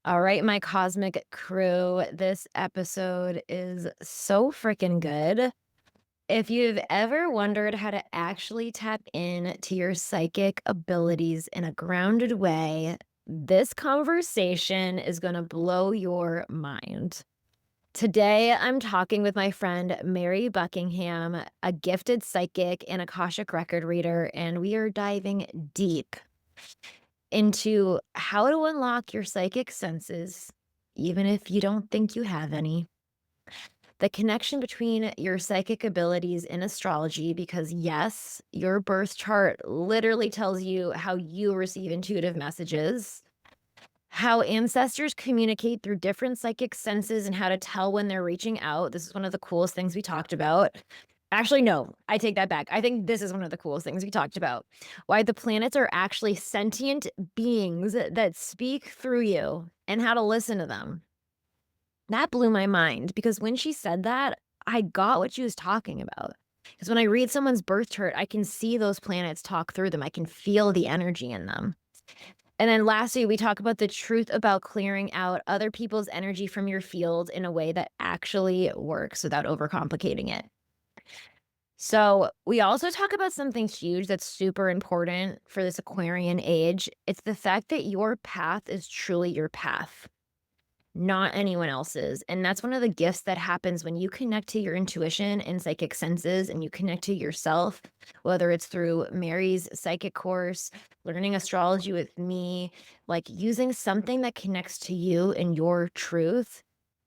All right, my cosmic crew, this episode is so freaking good. If you've ever wondered how to actually tap in to your psychic abilities in a grounded way, this conversation is going to blow your mind. Today, I'm talking with my friend Mary Buckingham, a gifted psychic and Akashic record reader, and we are diving deep into how to unlock your psychic senses, even if you don't think you have any. The connection between your psychic abilities in astrology, because yes, your birth chart literally tells you how you receive intuitive messages, how ancestors communicate through different psychic senses, and how to tell when they're reaching out. This is one of the coolest things we talked about. Actually, no, I take that back. I think this is one of the coolest things we talked about. Why the planets are actually sentient beings that speak through you and how to listen to them. That blew my mind because when she said that, I got what she was talking about. Because when I read someone's birth chart, I can see those planets talk through them. I can feel the energy in them. And then lastly, we talk about the truth about clearing out other people's energy from your field in a way that actually works without overcomplicating it. So, we also talk about something huge that's super important for this Aquarian age. It's the fact that your path is truly your path, not anyone else's. And that's one of the gifts that happens when you connect to your intuition and psychic senses and you connect to yourself, whether it's through Mary's psychic course, learning astrology with me, like using something that connects to you and your truth.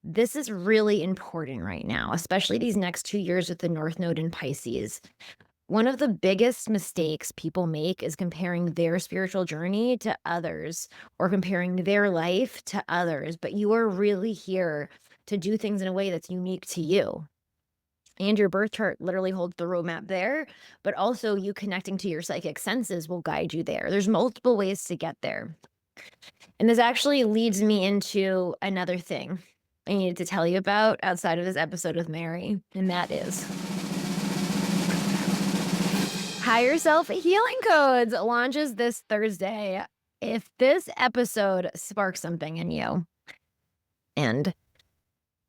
This is really important right now, especially these next 2 years with the North Node in Pisces. One of the biggest mistakes people make is comparing their spiritual journey to others or comparing their life to others, but you are really here to do things in a way that's unique to you. And your birth chart literally holds the roadmap there, but also you connecting to your psychic senses will guide you there. There's multiple ways to get there. And this actually leads me into another thing I needed to tell you about outside of this episode with Mary, and that is Higher Self Healing Codes launches this Thursday. If this episode sparks something in you, and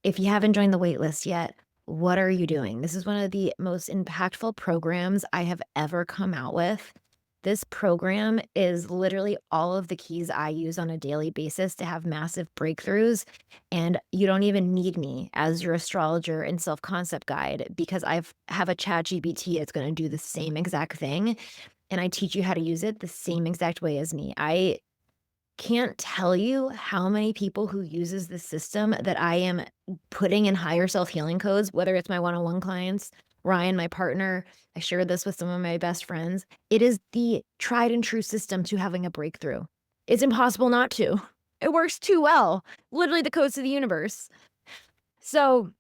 if you haven't joined the wait list yet, what are you doing? This is one of the most impactful programs I have ever come out with. This program is literally all of the keys I use on a daily basis to have massive breakthroughs. And you don't even need me as your astrologer and self-concept guide because have a chat GPT. It's going to do the same exact thing. And I teach you how to use it the same exact way as me. I can't tell you how many people who uses this system that I am putting in higher self-healing codes, whether it's my one-on-one clients, Ryan, my partner, I shared this with some of my best friends. It is the tried and true system to having a breakthrough. It's impossible not to. It works too well. Literally the codes to the universe. So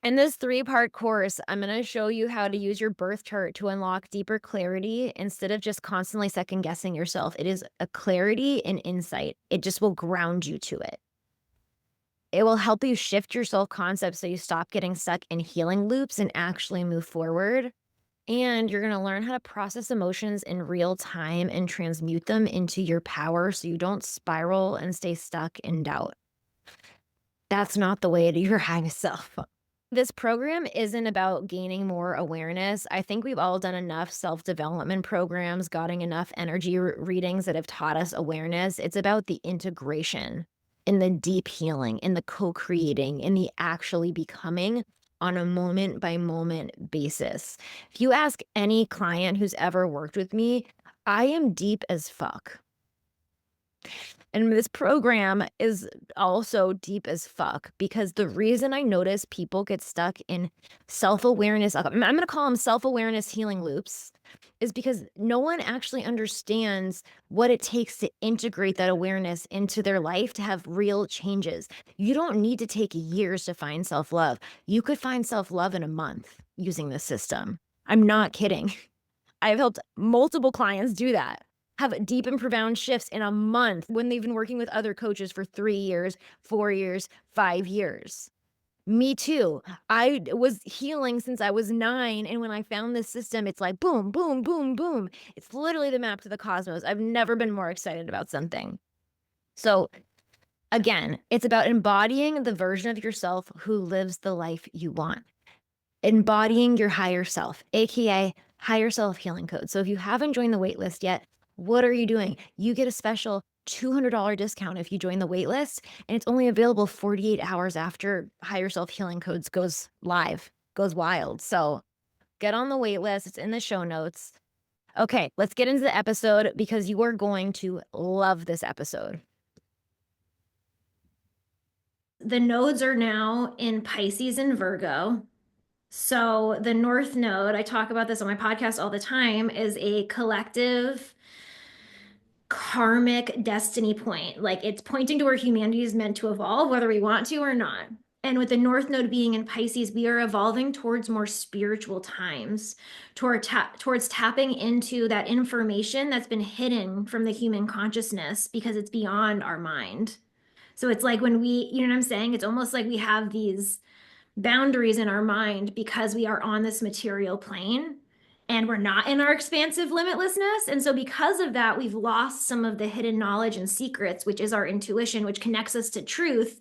in this 3-part course, I'm going to show you how to use your birth chart to unlock deeper clarity instead of just constantly second guessing yourself. It is a clarity and insight. It just will ground you to it. It will help you shift your self concept so you stop getting stuck in healing loops and actually move forward. And you're going to learn how to process emotions in real time and transmute them into your power so you don't spiral and stay stuck in doubt. That's not the way to your highest self. This program isn't about gaining more awareness. I think we've all done enough self-development programs, gotten enough energy readings that have taught us awareness. It's about the integration, in the deep healing, in the co-creating, in the actually becoming on a moment by moment basis. If you ask any client who's ever worked with me, I am deep as fuck. And this program is also deep as fuck because the reason I notice people get stuck in self-awareness, I'm going to call them self-awareness healing loops, is because no one actually understands what it takes to integrate that awareness into their life to have real changes. You don't need to take years to find self-love. You could find self-love in a month using this system. I'm not kidding. I've helped multiple clients do that. Have deep and profound shifts in a month when they've been working with other coaches for 3 years, 4 years, 5 years. Me too. I was healing since I was 9, and when I found this system, it's like boom, boom, boom, boom. It's literally the map to the cosmos. I've never been more excited about something. So Again, it's about embodying the version of yourself who lives the life you want. Embodying your higher self, aka higher self healing code. So if you haven't joined the waitlist yet, what are you doing? You get a special $200 discount if you join the waitlist, and it's only available 48 hours after higher self healing codes goes live, goes wild. So get on the waitlist. It's in the show notes. Okay, let's get into the episode because you are going to love this episode. The nodes are now in Pisces and Virgo. So the North Node, I talk about this on my podcast all the time, is a collective karmic destiny point. Like it's pointing to where humanity is meant to evolve, whether we want to or not. And with the North Node being in Pisces, we are evolving towards more spiritual times, towards tapping into that information that's been hidden from the human consciousness because it's beyond our mind. So it's like when we, you know what I'm saying? It's almost like we have these boundaries in our mind because we are on this material plane and we're not in our expansive limitlessness. And so, because of that, we've lost some of the hidden knowledge and secrets, which is our intuition, which connects us to truth.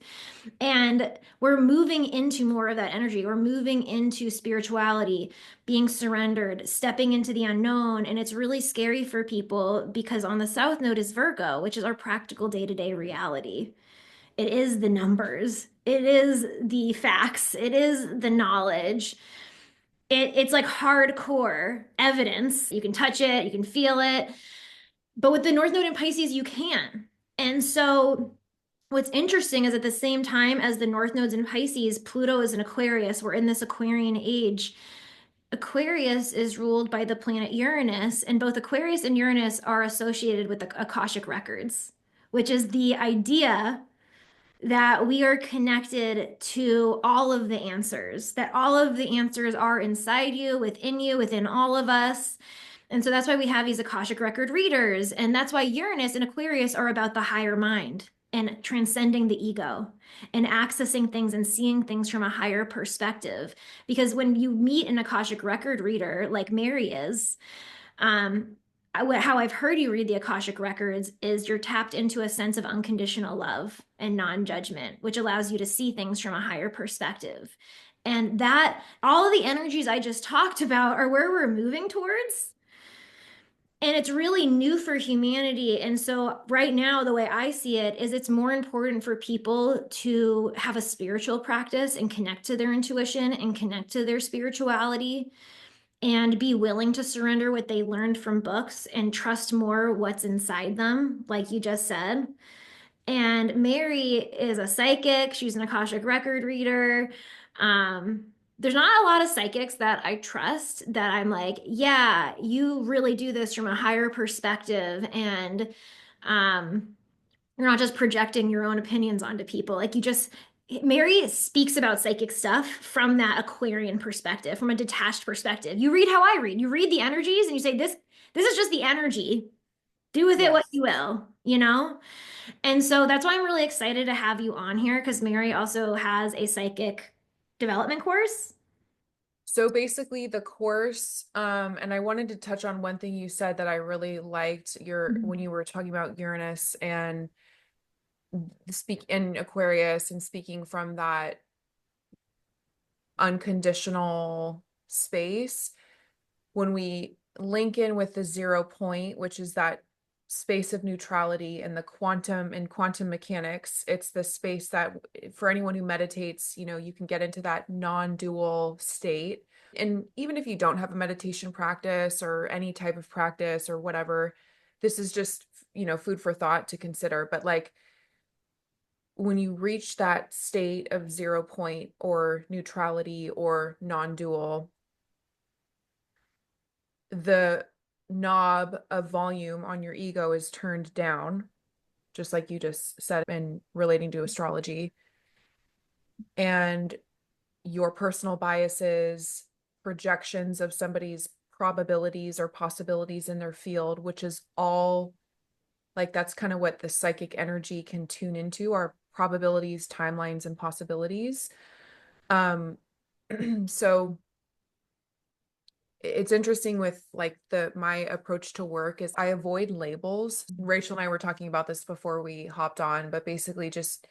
And we're moving into more of that energy. We're moving into spirituality, being surrendered, stepping into the unknown. And it's really scary for people because on the South Node is Virgo, which is our practical day to day reality. It is the numbers. It is the facts. It is the knowledge. It's like hardcore evidence. You can touch it, you can feel it. But with the North Node in Pisces, you can. And so what's interesting is at the same time as the North Node's in Pisces, Pluto is in Aquarius. We're in this Aquarian age. Aquarius is ruled by the planet Uranus, and both Aquarius and Uranus are associated with the Akashic records, which is the idea that we are connected to all of the answers, that all of the answers are inside you, within all of us. And so that's why we have these Akashic record readers. And that's why Uranus and Aquarius are about the higher mind and transcending the ego and accessing things and seeing things from a higher perspective. Because when you meet an Akashic record reader like Mary is, how I've heard you read the Akashic records is you're tapped into a sense of unconditional love and non-judgment, which allows you to see things from a higher perspective. And that all of the energies I just talked about are where we're moving towards. And it's really new for humanity. And so right now, the way I see it is it's more important for people to have a spiritual practice and connect to their intuition and connect to their spirituality and be willing to surrender what they learned from books and trust more what's inside them, like you just said. And Mary is a psychic. She's an Akashic record reader. There's not a lot of psychics that I trust that I'm like, yeah, you really do this from a higher perspective. And you're not just projecting your own opinions onto people. Like you just, Mary speaks about psychic stuff from that Aquarian perspective, from a detached perspective. You read how I read. You read the energies and you say, this is just the energy. Do with it what you will, you know? And so that's why I'm really excited to have you on here because Mary also has a psychic development course. So basically the course, and I wanted to touch on one thing you said that I really liked when you were talking about Uranus and speak in Aquarius and speaking from that unconditional space. When we link in with the 0 point, which is that space of neutrality and the quantum mechanics, it's the space that for anyone who meditates, you can get into that non-dual state. And even if you don't have a meditation practice or any type of practice or whatever, this is just, food for thought to consider. But like when you reach that state of 0 point or neutrality or non-dual, the knob of volume on your ego is turned down, just like you just said in relating to astrology. And your personal biases, projections of somebody's probabilities or possibilities in their field, which is all like that's kind of what the psychic energy can tune into, are probabilities, timelines, and possibilities. So it's interesting with like my approach to work is I avoid labels. Rachel and I were talking about this before we hopped on, but basically just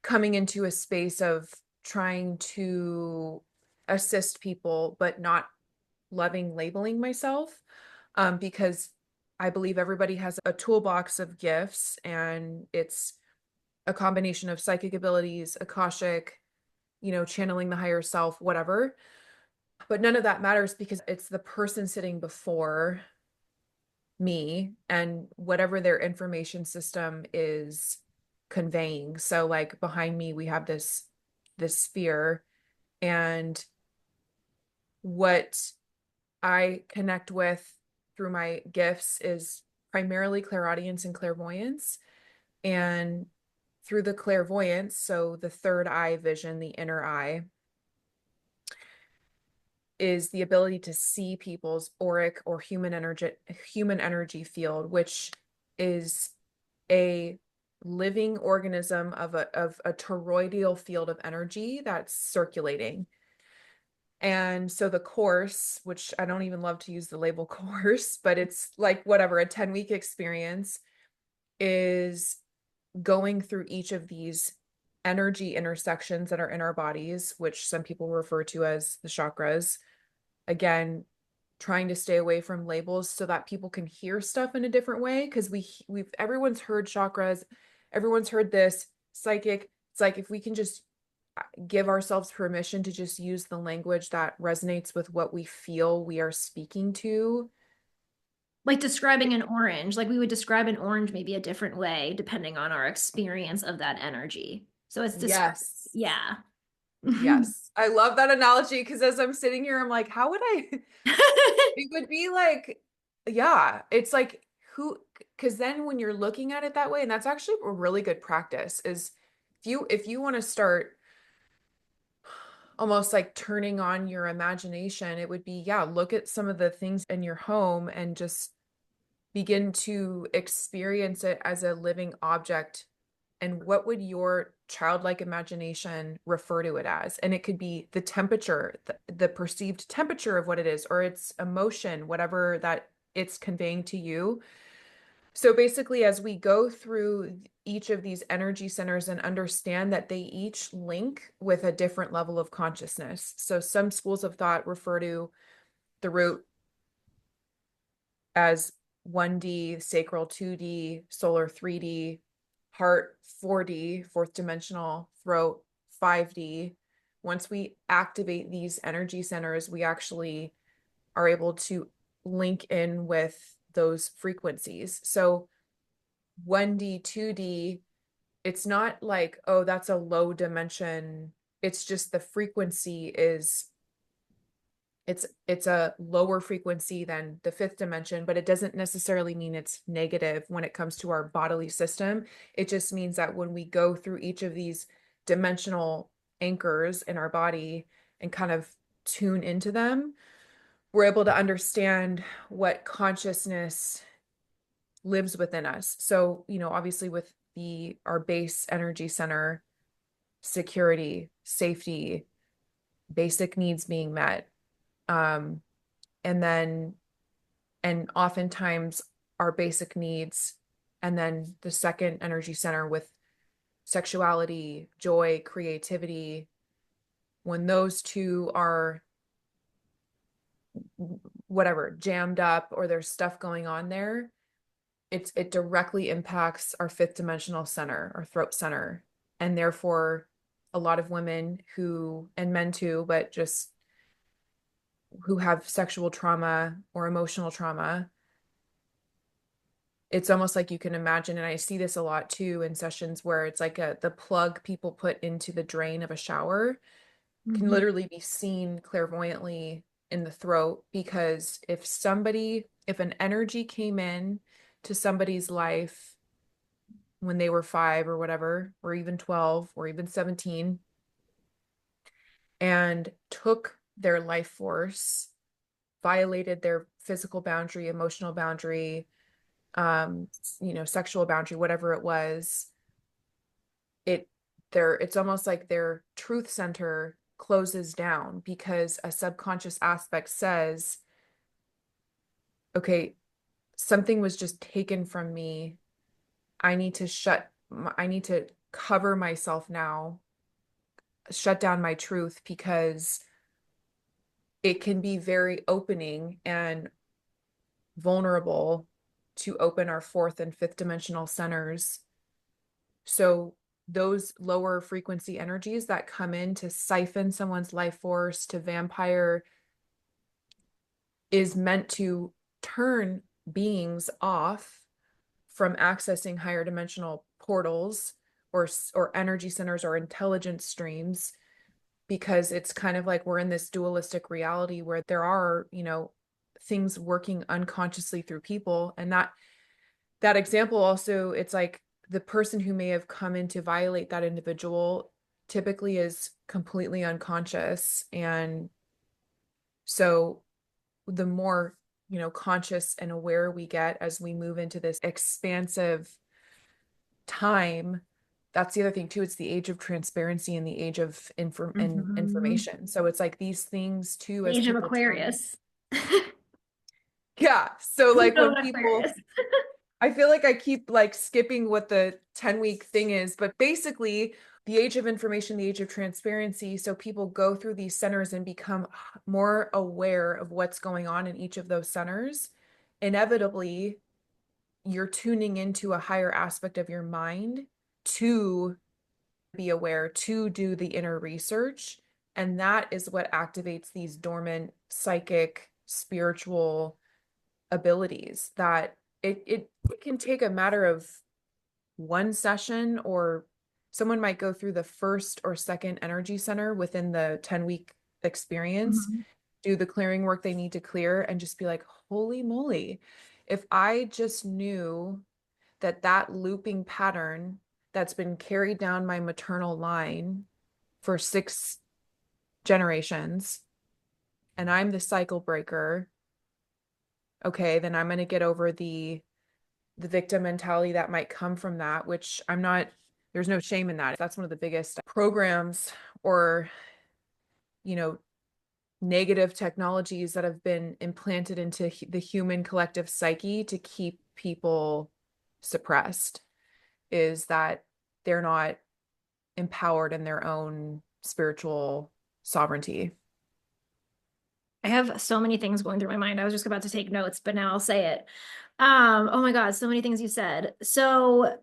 coming into a space of trying to assist people, but not loving labeling myself, because I believe everybody has a toolbox of gifts, and it's a combination of psychic abilities, Akashic, channeling the higher self, whatever. But none of that matters because it's the person sitting before me and whatever their information system is conveying. So like behind me we have this sphere, and what I connect with through my gifts is primarily clairaudience and clairvoyance. And through the clairvoyance, so the third eye vision, the inner eye, is the ability to see people's auric or human energy field, which is a living organism of a toroidal field of energy that's circulating. And so the course, which I don't even love to use the label course, but it's like whatever, a 10-week experience, is going through each of these energy intersections that are in our bodies, which some people refer to as the chakras. Again, trying to stay away from labels so that people can hear stuff in a different way, because everyone's heard chakras, everyone's heard this psychic. It's like if we can just give ourselves permission to just use the language that resonates with what we feel we are speaking to. Like describing an orange, like we would describe an orange maybe a different way depending on our experience of that energy. So it's Yes. yeah. Yes. I love that analogy because as I'm sitting here, I'm like, how would I? It would be like, yeah, it's like because then when you're looking at it that way, and that's actually a really good practice, is if you want to start almost like turning on your imagination, it would be, yeah, look at some of the things in your home and just begin to experience it as a living object. And what would your childlike imagination refer to it as? And it could be the temperature, the perceived temperature of what it is, or its emotion, whatever that it's conveying to you. So basically, as we go through each of these energy centers and understand that they each link with a different level of consciousness. So some schools of thought refer to the root as 1D, sacral 2D, solar 3D, heart 4D, fourth dimensional, throat 5D. Once we activate these energy centers, we actually are able to link in with those frequencies. So 1D, 2D, it's not like, oh, that's a low dimension. It's just the frequency is it's a lower frequency than the fifth dimension, but it doesn't necessarily mean it's negative when it comes to our bodily system. It just means that when we go through each of these dimensional anchors in our body and kind of tune into them, we're able to understand what consciousness lives within us. So, obviously with our base energy center, security, safety, basic needs being met. Um, and then and oftentimes our basic needs, and then the second energy center with sexuality, joy, creativity, when those two are whatever jammed up or there's stuff going on there, it directly impacts our fifth dimensional center, our throat center. And therefore a lot of women who, and men too, but just who have sexual trauma or emotional trauma, it's almost like you can imagine, and I see this a lot too in sessions where it's like the plug people put into the drain of a shower can Mhm. literally be seen clairvoyantly in the throat. Because if an energy came in to somebody's life when they were 5 or whatever, or even 12 or even 17, and took their life force, violated their physical boundary, emotional boundary, sexual boundary, whatever it was, it's almost like their truth center closes down because a subconscious aspect says, okay, something was just taken from me. I need to cover myself now, shut down my truth, because it can be very opening and vulnerable to open our fourth and fifth dimensional centers. So those lower frequency energies that come in to siphon someone's life force, to vampire, is meant to turn beings off from accessing higher dimensional portals or energy centers or intelligence streams, because it's kind of like we're in this dualistic reality where there are, things working unconsciously through people. And that example also, it's like the person who may have come in to violate that individual typically is completely unconscious. And so the more, conscious and aware we get as we move into this expansive time, that's the other thing too. It's the age of transparency and the age of information. So it's like these things too, The as age of people Aquarius. yeah. So like when people, Aquarius. I feel like I keep like skipping what the 10-week thing is, but basically the age of information, the age of transparency. So people go through these centers and become more aware of what's going on in each of those centers. Inevitably, you're tuning into a higher aspect of your mind to be aware, to do the inner research. And that is what activates these dormant psychic, spiritual abilities that it can take a matter of one session, or someone might go through the first or second energy center within the 10-week experience, do the clearing work they need to clear, and just be like, holy moly, if I just knew that looping pattern that's been carried down my maternal line for 6 generations, and I'm the cycle breaker, okay, then I'm going to get over the victim mentality that might come from that, which I'm not, there's no shame in that. That's one of the biggest programs or, negative technologies that have been implanted into the human collective psyche to keep people suppressed, is that they're not empowered in their own spiritual sovereignty. I have so many things going through my mind. I was just about to take notes, but now I'll say it. Oh my God, so many things you said. So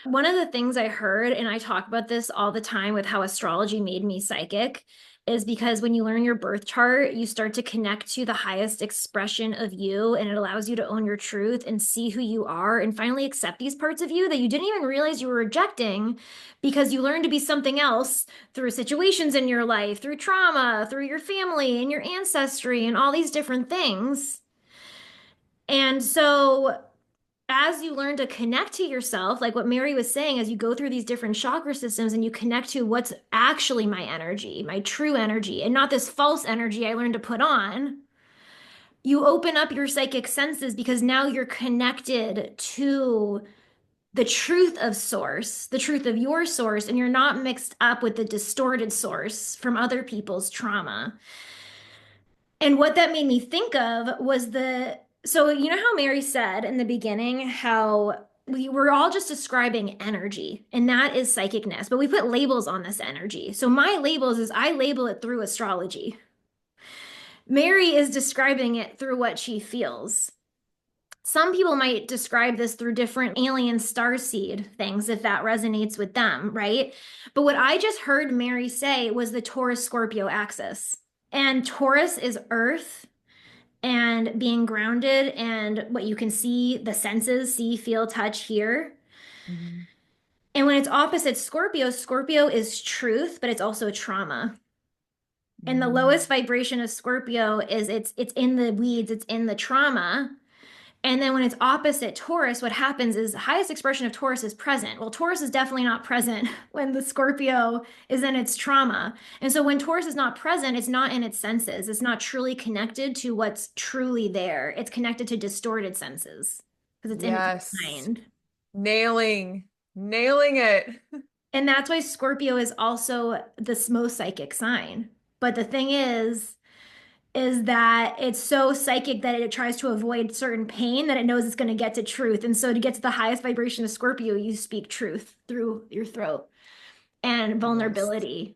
one of the things I heard, and I talk about this all the time with how astrology made me psychic, is because when you learn your birth chart, you start to connect to the highest expression of you, and it allows you to own your truth and see who you are and finally accept these parts of you that you didn't even realize you were rejecting, because you learned to be something else through situations in your life, through trauma, through your family and your ancestry and all these different things. And so as you learn to connect to yourself, like what Mary was saying, as you go through these different chakra systems and you connect to what's actually my energy, my true energy, and not this false energy I learned to put on, you open up your psychic senses because now you're connected to the truth of source, the truth of your source, and you're not mixed up with the distorted source from other people's trauma. And what that made me think of was so you know how Mary said in the beginning how we were all just describing energy, and that is psychicness, but we put labels on this energy. So my labels is I label it through astrology. Mary is describing it through what she feels. Some people might describe this through different alien starseed things if that resonates with them, right? But what I just heard Mary say was the Taurus Scorpio axis. And Taurus is earth and being grounded and what you can see, the senses, see, feel, touch, hear. Mhm. And when it's opposite Scorpio, Scorpio is truth, but it's also trauma. And the lowest vibration of Scorpio is it's in the weeds, it's in the trauma. And then when it's opposite Taurus, what happens is the highest expression of Taurus is present. Well, Taurus is definitely not present when the Scorpio is in its trauma. And so when Taurus is not present, it's not in its senses. It's not truly connected to what's truly there. It's connected to distorted senses because it's in its Yes. mind. Nailing it. And that's why Scorpio is also the most psychic sign. But the thing is that it's so psychic that it tries to avoid certain pain that it knows it's going to get to truth. And so to get to the highest vibration of Scorpio, you speak truth through your throat and Yes. vulnerability.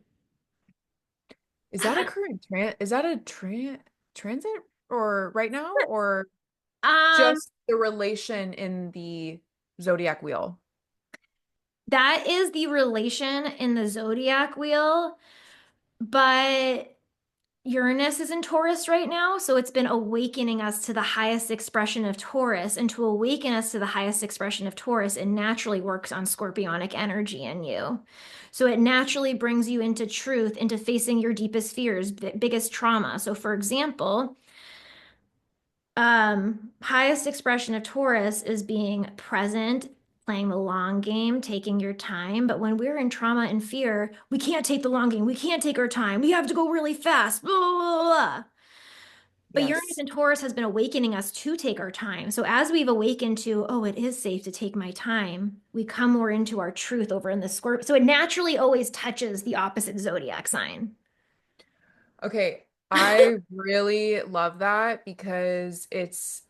Is that a current is that a transit or right now or Um, just the relation in the zodiac wheel? that is the relation in the zodiac wheel, but Uranus is in Taurus right now, so it's been awakening us to the highest expression of Taurus. And to awaken us to the highest expression of Taurus, it naturally works on scorpionic energy in you. So it naturally brings you into truth, into facing your deepest fears, biggest trauma. So, for example, highest expression of Taurus is being present, playing the long game, taking your time. But when we're in trauma and fear, we can't take the long game. We can't take our time. We have to go really fast. Blah, blah, blah, blah. But Uranus Yes. and Taurus has been awakening us to take our time. So as we've awakened to, oh, it is safe to take my time, we come more into our truth over in the Scorpio. So it naturally always touches the opposite zodiac sign. Okay, I really love that because it's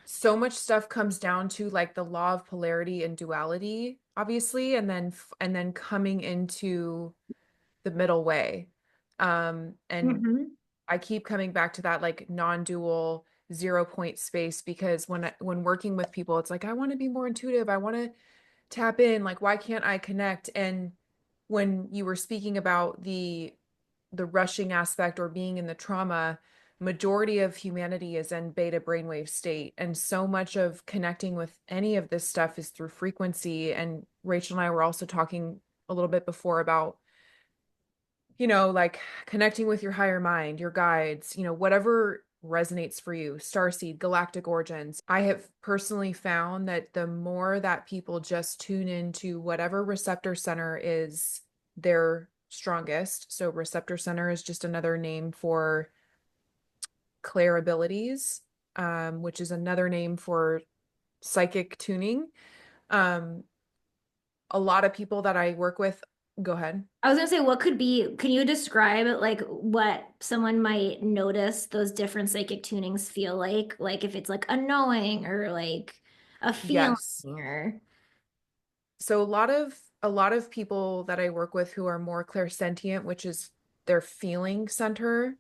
so much stuff comes down to like the law of polarity and duality, obviously, and then coming into the middle way. And Mhm. I keep coming back to that like non-dual 0 point space because when working with people, it's like I want to be more intuitive. I want to tap in. Like, why can't I connect? And when you were speaking about the rushing aspect or being in the trauma, majority of humanity is in beta brainwave state. And so much of connecting with any of this stuff is through frequency. And Rachel and I were also talking a little bit before about, like connecting with your higher mind, your guides, whatever resonates for you, starseed, galactic origins. I have personally found that the more that people just tune into whatever receptor center is their strongest. So receptor center is just another name for clair abilities, which is another name for psychic tuning. Um, a lot of people that I work with, go ahead. I was gonna say, what could be, can you describe like what someone might notice those different psychic tunings feel like? Like if it's like a knowing or like a feeling Yes. or So a lot of people that I work with who are more clairsentient, which is their feeling center.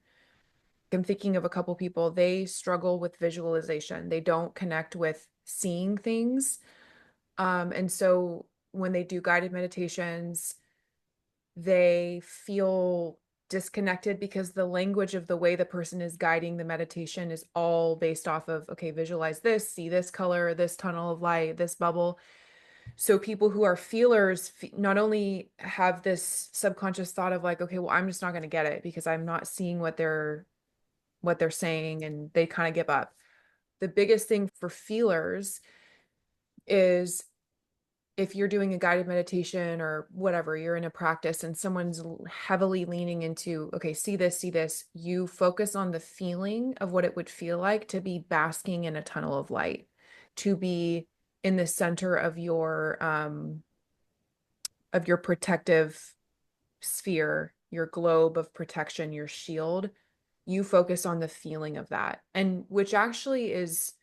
I'm thinking of a couple people, they struggle with visualization. They don't connect with seeing things. And so when they do guided meditations, they feel disconnected because the language of the way the person is guiding the meditation is all based off of, okay, visualize this, see this color, this tunnel of light, this bubble. So people who are feelers not only have this subconscious thought of like, okay, well, I'm just not going to get it because I'm not seeing what they're saying, and they kind of give up. The biggest thing for feelers is if you're doing a guided meditation or whatever, you're in a practice and someone's heavily leaning into, okay, see this, you focus on the feeling of what it would feel like to be basking in a tunnel of light, to be in the center of your protective sphere, your globe of protection, your shield. You focus on the feeling of that, and which actually is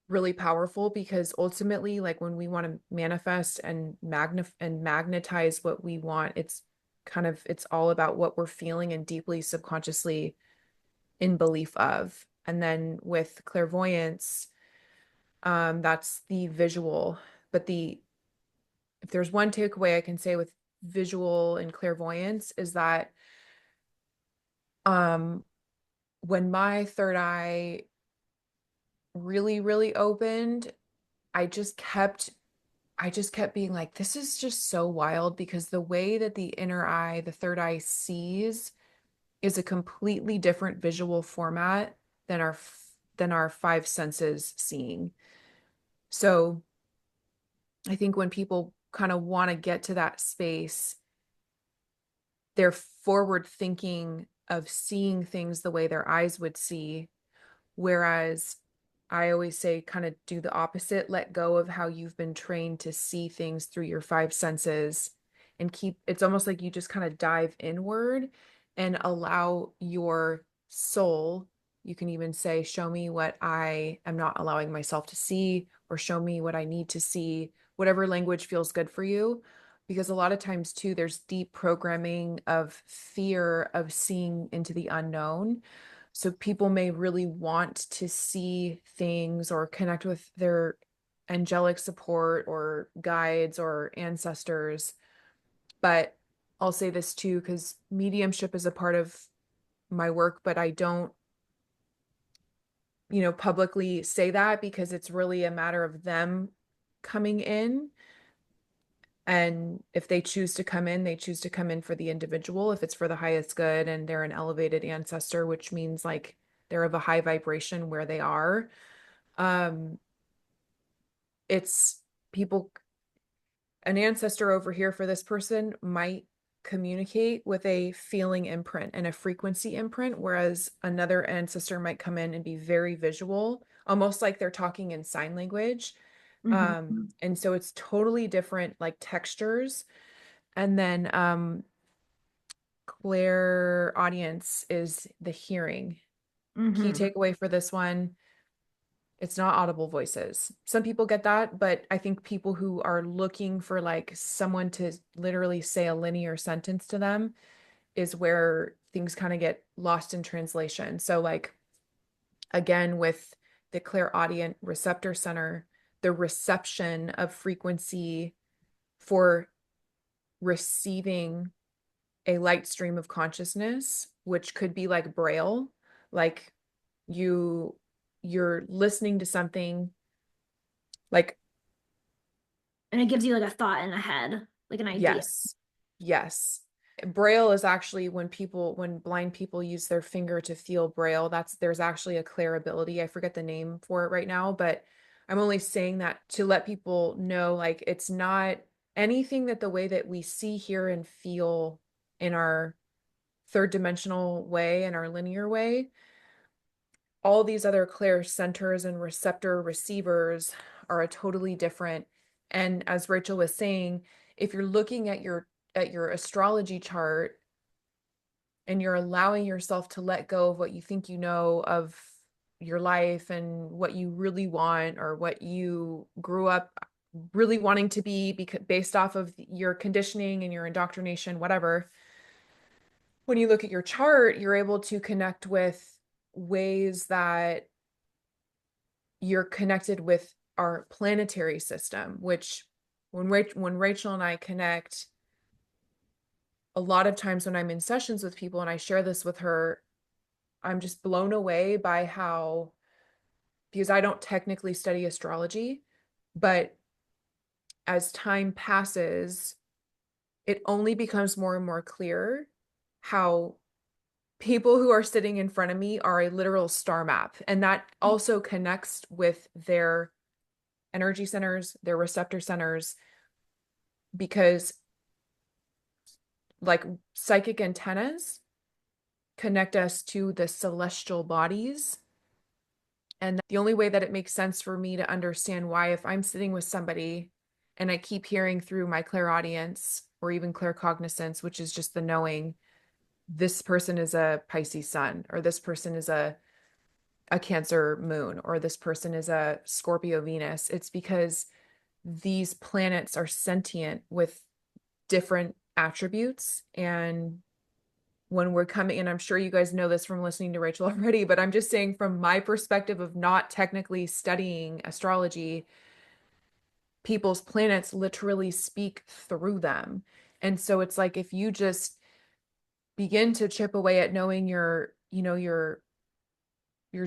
really powerful because ultimately, like when we want to manifest and magnetize what we want, it's all about what we're feeling and deeply subconsciously in belief of. And then with clairvoyance, that's the visual. But if there's one takeaway I can say with visual and clairvoyance is that um when my third eye really, really opened, I just kept I just kept being like, this is just so wild because the way that the inner eye, the third eye sees is a completely different visual format than our five senses seeing. So I think when people kind of want to get to that space, they're forward thinking of seeing things the way their eyes would see. Whereas I always say, kind of do the opposite, let go of how you've been trained to see things through your five senses and it's almost like you just kind of dive inward and allow your soul, you can even say, show me what I am not allowing myself to see, or show me what I need to see, whatever language feels good for you. Because a lot of times too, there's deep programming of fear of seeing into the unknown. So people may really want to see things or connect with their angelic support or guides or ancestors. But I'll say this too, because mediumship is a part of my work, but I don't, publicly say that, because it's really a matter of them coming in. And if they choose to come in, they choose to come in for the individual, if it's for the highest good and they're an elevated ancestor, which means like they're of a high vibration where they are. Um, it's people, an ancestor over here for this person might communicate with a feeling imprint and a frequency imprint, whereas another ancestor might come in and be very visual, almost like they're talking in sign language. And so it's totally different, like textures. And then Claire audience is the hearing. Key takeaway for this one, it's not audible voices. Some people get that, but I think people who are looking for like someone to literally say a linear sentence to them is where things kind of get lost in translation. So like, again, with the clairaudient receptor center, the reception of frequency for receiving a light stream of consciousness, which could be like braille, like you're listening to something like, And it gives you like a thought in a head, like an idea. yes. Braille is actually when blind people use their finger to feel braille, there's actually a clair ability. I forget the name for it right now, but I'm only saying that to let people know, like, it's not anything that the way that we see, hear, and feel in our third dimensional way and our linear way. All these other clair centers and receptor receivers are a totally different. And as Rachel was saying, if you're looking at your astrology chart and you're allowing yourself to let go of what you think you know of your life and what you really want, or what you grew up really wanting to be, because based off of your conditioning and your indoctrination, whatever, when you look at your chart, you're able to connect with ways that you're connected with our planetary system, which when Rachel and I connect, a lot of times when I'm in sessions with people and I share this with her, I'm just blown away by how, because I don't technically study astrology, but as time passes, it only becomes more and more clear how people who are sitting in front of me are a literal star map. And that also connects with their energy centers, their receptor centers, because like psychic antennas connect us to the celestial bodies. And the only way that it makes sense for me to understand why, if I'm sitting with somebody and I keep hearing through my clairaudience or even claircognizance, which is just the knowing, this person is a Pisces sun, or this person is a Cancer moon, or this person is a Scorpio Venus, it's because these planets are sentient with different attributes. And when we're coming, and I'm sure you guys know this from listening to Rachel already, but I'm just saying from my perspective of not technically studying astrology, people's planets literally speak through them. And so it's like, if you just begin to chip away at knowing your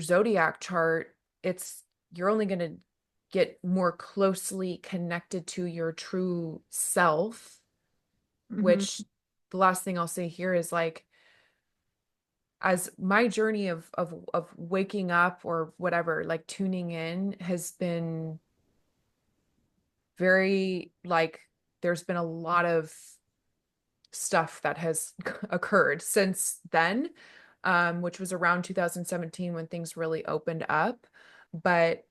zodiac chart, you're only going to get more closely connected to your true self, which the last thing I'll say here is like, as my journey of waking up or whatever, like tuning in, has been very like, there's been a lot of stuff that has occurred since then, which was around 2017 when things really opened up. But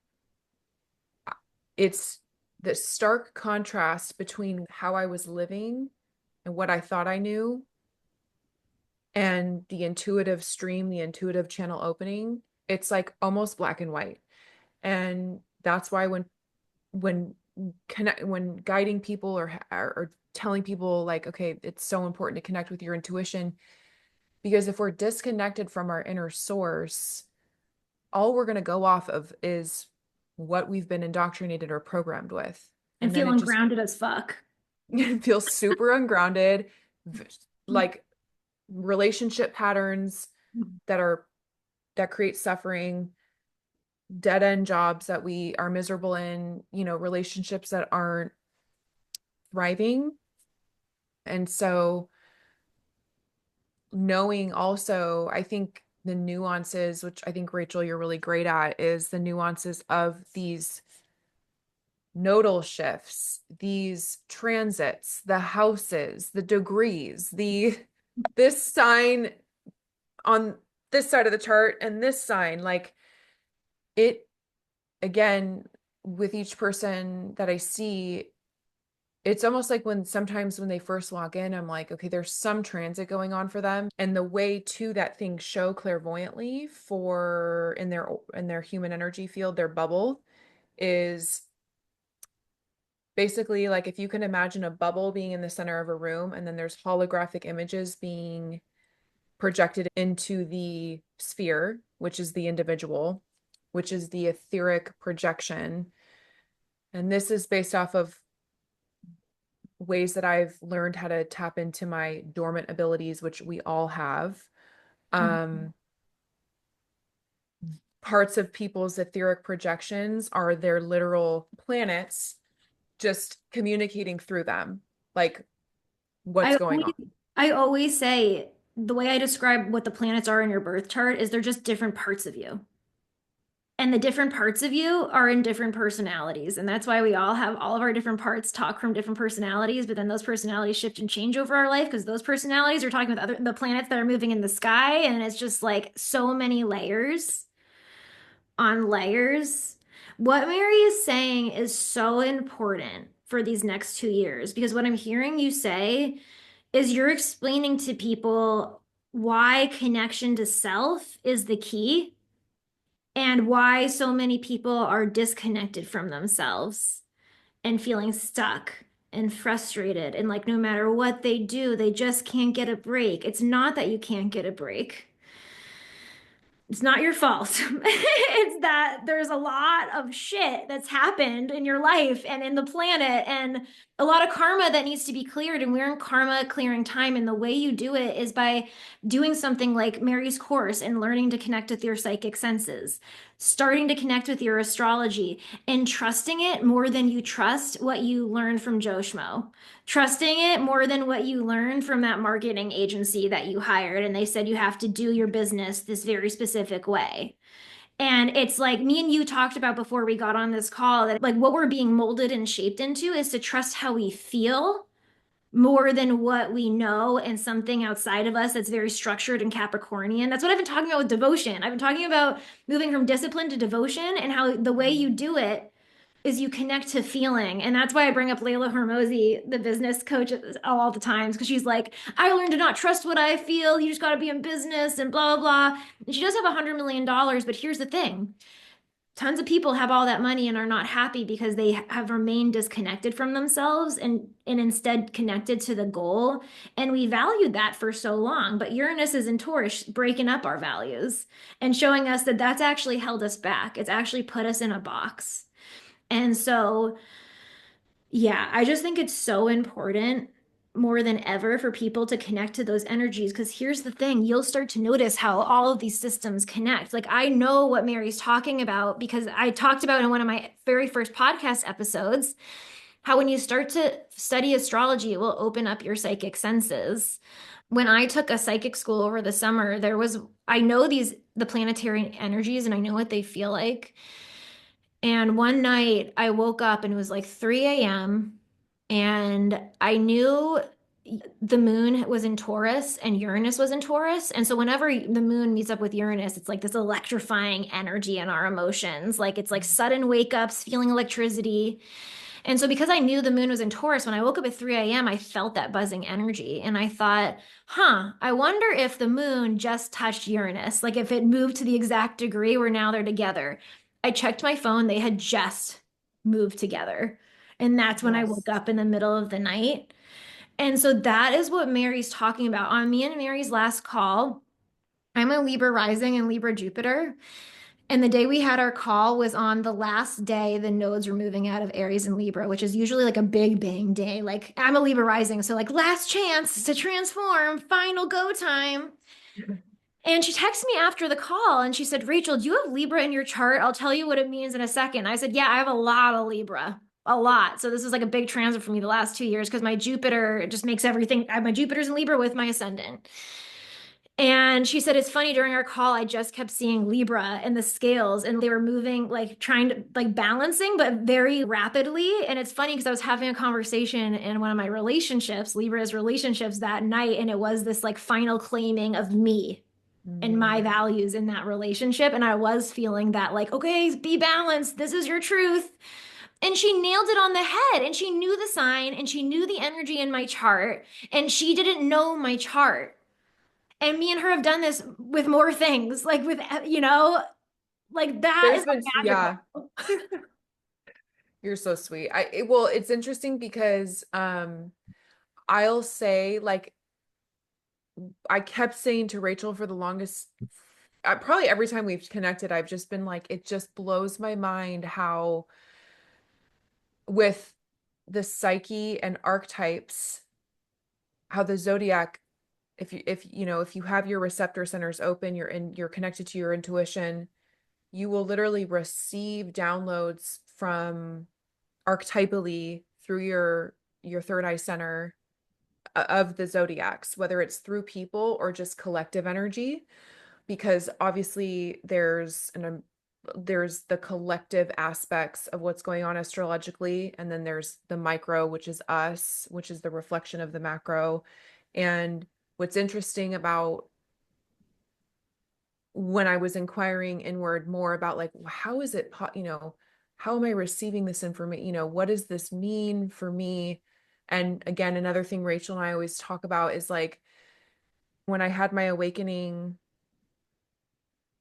it's the stark contrast between how I was living what I thought I knew, and the intuitive stream, the intuitive channel opening, it's like almost black and white. And that's why when when guiding people or telling people like, okay, it's so important to connect with your intuition, because if we're disconnected from our inner source, all we're going to go off of is what we've been indoctrinated or programmed with. And Then feel it just ungrounded as fuck. feels super ungrounded, like relationship patterns that create suffering, dead end jobs that we are miserable in, relationships that aren't thriving. And so knowing also, I think the nuances, which I think Rachel, you're really great at, is the nuances of these nodal shifts, these transits, the houses, the degrees, this sign on this side of the chart and this sign, like it, again, with each person that I see, it's almost like sometimes when they first walk in, I'm like, okay, there's some transit going on for them. And the way to that thing show clairvoyantly for in their human energy field, their bubble, is basically like if you can imagine a bubble being in the center of a room and then there's holographic images being projected into the sphere, which is the individual, which is the etheric projection. And this is based off of ways that I've learned how to tap into my dormant abilities, which we all have. Parts of people's etheric projections are their literal planets just communicating through them, like what's going on. I always say the way I describe what the planets are in your birth chart is they're just different parts of you. And the different parts of you are in different personalities. And that's why we all have all of our different parts talk from different personalities, but then those personalities shift and change over our life because those personalities are talking with the planets that are moving in the sky. And it's just like so many layers on layers. What Mary is saying is so important for these next 2 years because what I'm hearing you say is you're explaining to people why connection to self is the key and why so many people are disconnected from themselves and feeling stuck and frustrated. And like, no matter what they do, they just can't get a break. It's not that you can't get a break. It's not your fault. It's that there's a lot of shit that's happened in your life and in the planet and a lot of karma that needs to be cleared. And we're in karma clearing time. And the way you do it is by doing something like Mary's course and learning to connect with your psychic senses, starting to connect with your astrology and trusting it more than you trust what you learned from Joe Schmo. Trusting it more than what you learned from that marketing agency that you hired. And they said you have to do your business this very specific way. And it's like me and you talked about before we got on this call that like what we're being molded and shaped into is to trust how we feel more than what we know and something outside of us that's very structured and Capricornian. That's what I've been talking about with devotion. I've been talking about moving from discipline to devotion and how the way you do it is you connect to feeling. And that's why I bring up Layla Hormozi, the business coach, all the times, because she's like, I learned to not trust what I feel. You just got to be in business and blah, blah, blah. And she does have $100 million. But here's the thing. Tons of people have all that money and are not happy because they have remained disconnected from themselves and instead connected to the goal. And we valued that for so long. But Uranus is in Taurus, breaking up our values and showing us that that's actually held us back. It's actually put us in a box. And so, yeah, I just think it's so important more than ever for people to connect to those energies. Because here's the thing, you'll start to notice how all of these systems connect. Like, I know what Mary's talking about because I talked about in one of my very first podcast episodes how when you start to study astrology, it will open up your psychic senses. When I took a psychic school over the summer, I know the planetary energies and I know what they feel like. And one night I woke up and it was like 3 a.m. and I knew the moon was in Taurus and Uranus was in Taurus. And so whenever the moon meets up with Uranus, it's like this electrifying energy in our emotions. Like it's like sudden wake ups, feeling electricity. And so because I knew the moon was in Taurus, when I woke up at 3 a.m., I felt that buzzing energy. And I thought, I wonder if the moon just touched Uranus, like if it moved to the exact degree where now they're together. I checked my phone, they had just moved together. And that's when I Yes. woke up in the middle of the night. And so that is what Mary's talking about. On me and Mary's last call, I'm a Libra rising and Libra Jupiter. And the day we had our call was on the last day the nodes were moving out of Aries and Libra, which is usually like a big bang day. Like I'm a Libra rising, so like last chance to transform, final go time. And she texted me after the call and she said, Rachel, do you have Libra in your chart? I'll tell you what it means in a second. I said, yeah, I have a lot of Libra, a lot. So this is like a big transit for me the last 2 years because my Jupiter just makes everything. My Jupiter's in Libra with my ascendant. And she said, it's funny during our call, I just kept seeing Libra and the scales, and they were moving, like trying to, like balancing, but very rapidly. And it's funny because I was having a conversation in one of my relationships, Libra's relationships that night, and it was this like final claiming of me and my values in that relationship. And I was feeling that, like, okay, be balanced. This is your truth. And she nailed it on the head. And she knew the sign and she knew the energy in my chart. And she didn't know my chart. And me and her have done this with more things, like with, like that There's is been, like yeah, magical. you're so sweet. Well, it's interesting because I'll say, like, I kept saying to Rachel for the longest, probably every time we've connected, I've just been like, it just blows my mind how with the psyche and archetypes, how the zodiac, if you have your receptor centers open, you're connected to your intuition, you will literally receive downloads from archetypally through your third eye center of the zodiacs, whether it's through people or just collective energy, because obviously there's the collective aspects of what's going on astrologically, and then there's the micro, which is us, which is the reflection of the macro. And what's interesting about when I was inquiring inward more about, like, how is it, how am I receiving this information? What does this mean for me? And again, another thing Rachel and I always talk about is, like, when I had my awakening,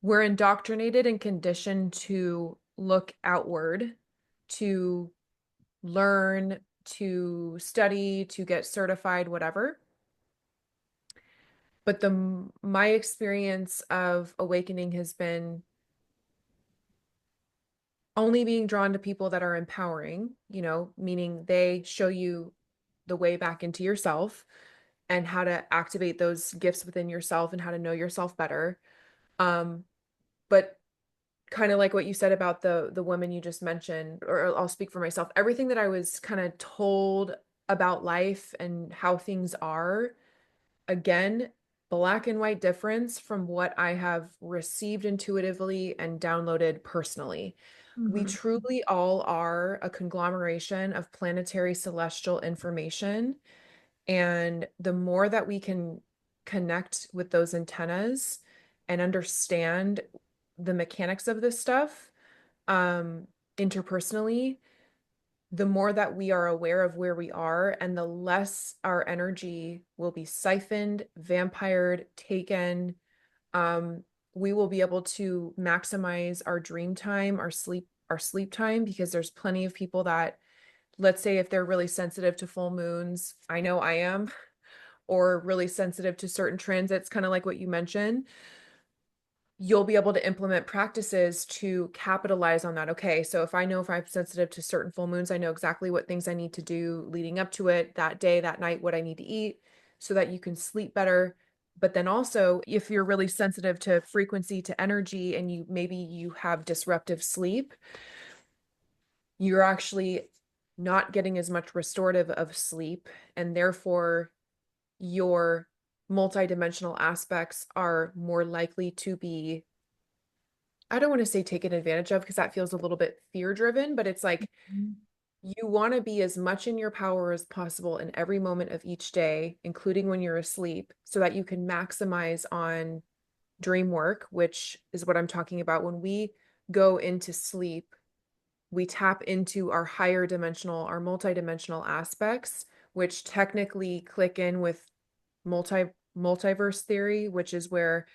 we're indoctrinated and conditioned to look outward, to learn, to study, to get certified, whatever. But my experience of awakening has been only being drawn to people that are empowering, meaning they show you the way back into yourself and how to activate those gifts within yourself and how to know yourself better. But kind of like what you said about the woman you just mentioned, or I'll speak for myself, everything that I was kind of told about life and how things are, again, black and white difference from what I have received intuitively and downloaded personally. We Mhm. truly all are a conglomeration of planetary celestial information. And the more that we can connect with those antennas and understand the mechanics of this stuff, interpersonally, the more that we are aware of where we are, and the less our energy will be siphoned, vampired, taken. We will be able to maximize our dream time, our sleep time, because there's plenty of people that, let's say, if they're really sensitive to full moons, I know I am, or really sensitive to certain transits, kind of like what you mentioned, you'll be able to implement practices to capitalize on that. Okay, so if I'm sensitive to certain full moons, I know exactly what things I need to do leading up to it, that day, that night, what I need to eat, so that you can sleep better. But then also, if you're really sensitive to frequency, to energy, and you have disruptive sleep, you're actually not getting as much restorative of sleep, and therefore your multidimensional aspects are more likely to be, I don't want to say taken advantage of, because that feels a little bit fear driven, but it's like you want to be as much in your power as possible in every moment of each day, including when you're asleep, so that you can maximize on dream work, which is what I'm talking about. When we go into sleep, we tap into our higher dimensional, our multidimensional aspects, which technically click in with multiverse theory, which is where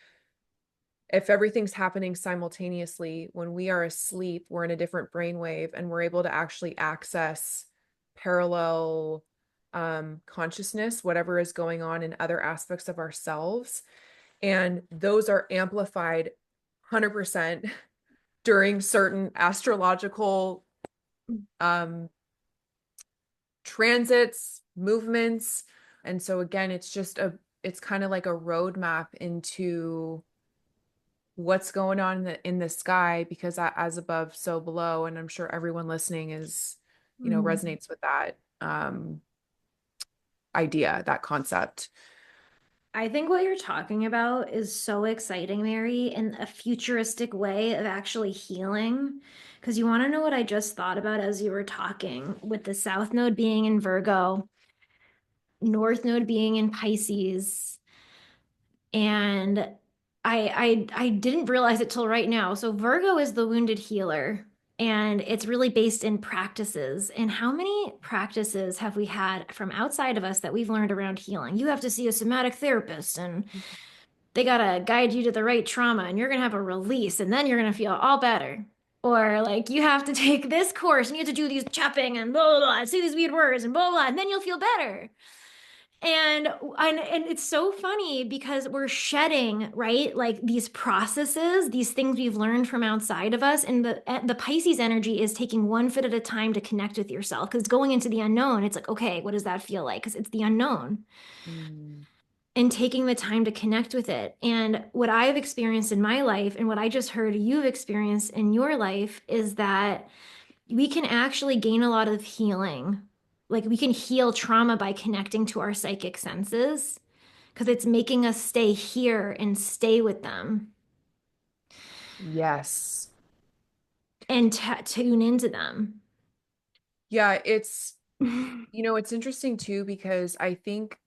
if everything's happening simultaneously, when we are asleep, we're in a different brainwave and we're able to actually access parallel consciousness, whatever is going on in other aspects of ourselves. And those are amplified 100% during certain astrological transits, movements. And so again, it's kind of like a roadmap into what's going on in the sky, because as above, so below. And I'm sure everyone listening is, resonates with that idea, that concept. I think what you're talking about is so exciting, Mary, in a futuristic way of actually healing. Because you want to know what I just thought about as you were talking, with the South Node being in Virgo, North Node being in Pisces, and I didn't realize it till right now. So Virgo is the wounded healer, and it's really based in practices. And how many practices have we had from outside of us that we've learned around healing? You have to see a somatic therapist, and they gotta guide you to the right trauma, and you're gonna have a release, and then you're gonna feel all better. Or like you have to take this course and you have to do these chopping and blah blah blah, and say these weird words and blah blah, and then you'll feel better. And it's so funny because we're shedding, right? Like these processes, these things we've learned from outside of us. And the Pisces energy is taking one foot at a time to connect with yourself. Because going into the unknown, it's like, okay, what does that feel like? Because it's the unknown. Mm. And taking the time to connect with it. And what I've experienced in my life and what I just heard you've experienced in your life is that we can actually gain a lot of healing. Like we can heal trauma by connecting to our psychic senses because it's making us stay here and stay with them Yes. and tune into them. Yeah, it's interesting too, because I think,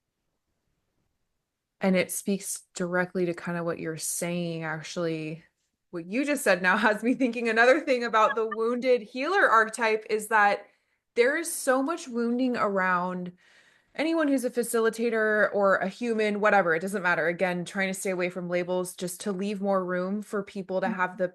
and it speaks directly to kind of what you're saying, actually. What you just said now has me thinking another thing about the wounded healer archetype is that there is so much wounding around anyone who's a facilitator or a human, whatever, it doesn't matter. Again, trying to stay away from labels, just to leave more room for people to have the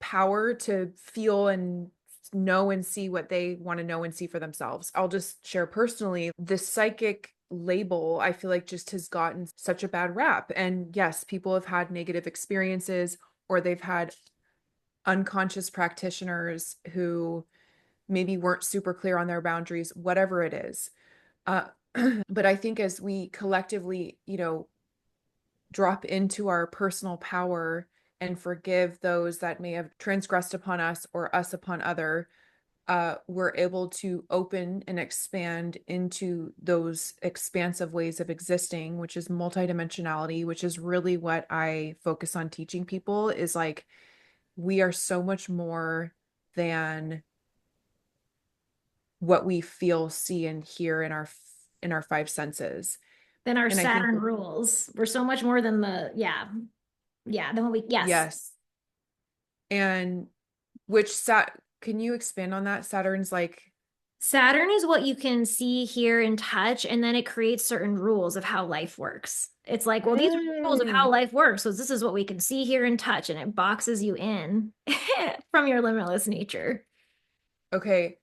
power to feel and know and see what they want to know and see for themselves. I'll just share personally, the psychic label, I feel like just has gotten such a bad rap. And yes, people have had negative experiences, or they've had unconscious practitioners who maybe weren't super clear on their boundaries, whatever it is. But I think as we collectively, drop into our personal power and forgive those that may have transgressed upon us or us upon other, we're able to open and expand into those expansive ways of existing, which is multidimensionality, which is really what I focus on teaching people, is like, we are so much more than what we feel, see, and hear in our five senses. Than our And I think, Saturn rules. We're so much more than than what we, yes. yes. And can you expand on that? Saturn's like, Saturn is what you can see, hear, and touch, and then it creates certain rules of how life works. It's like, well, these are the rules of how life works. So this is what we can see, hear, and touch, and it boxes you in from your limitless nature. okay,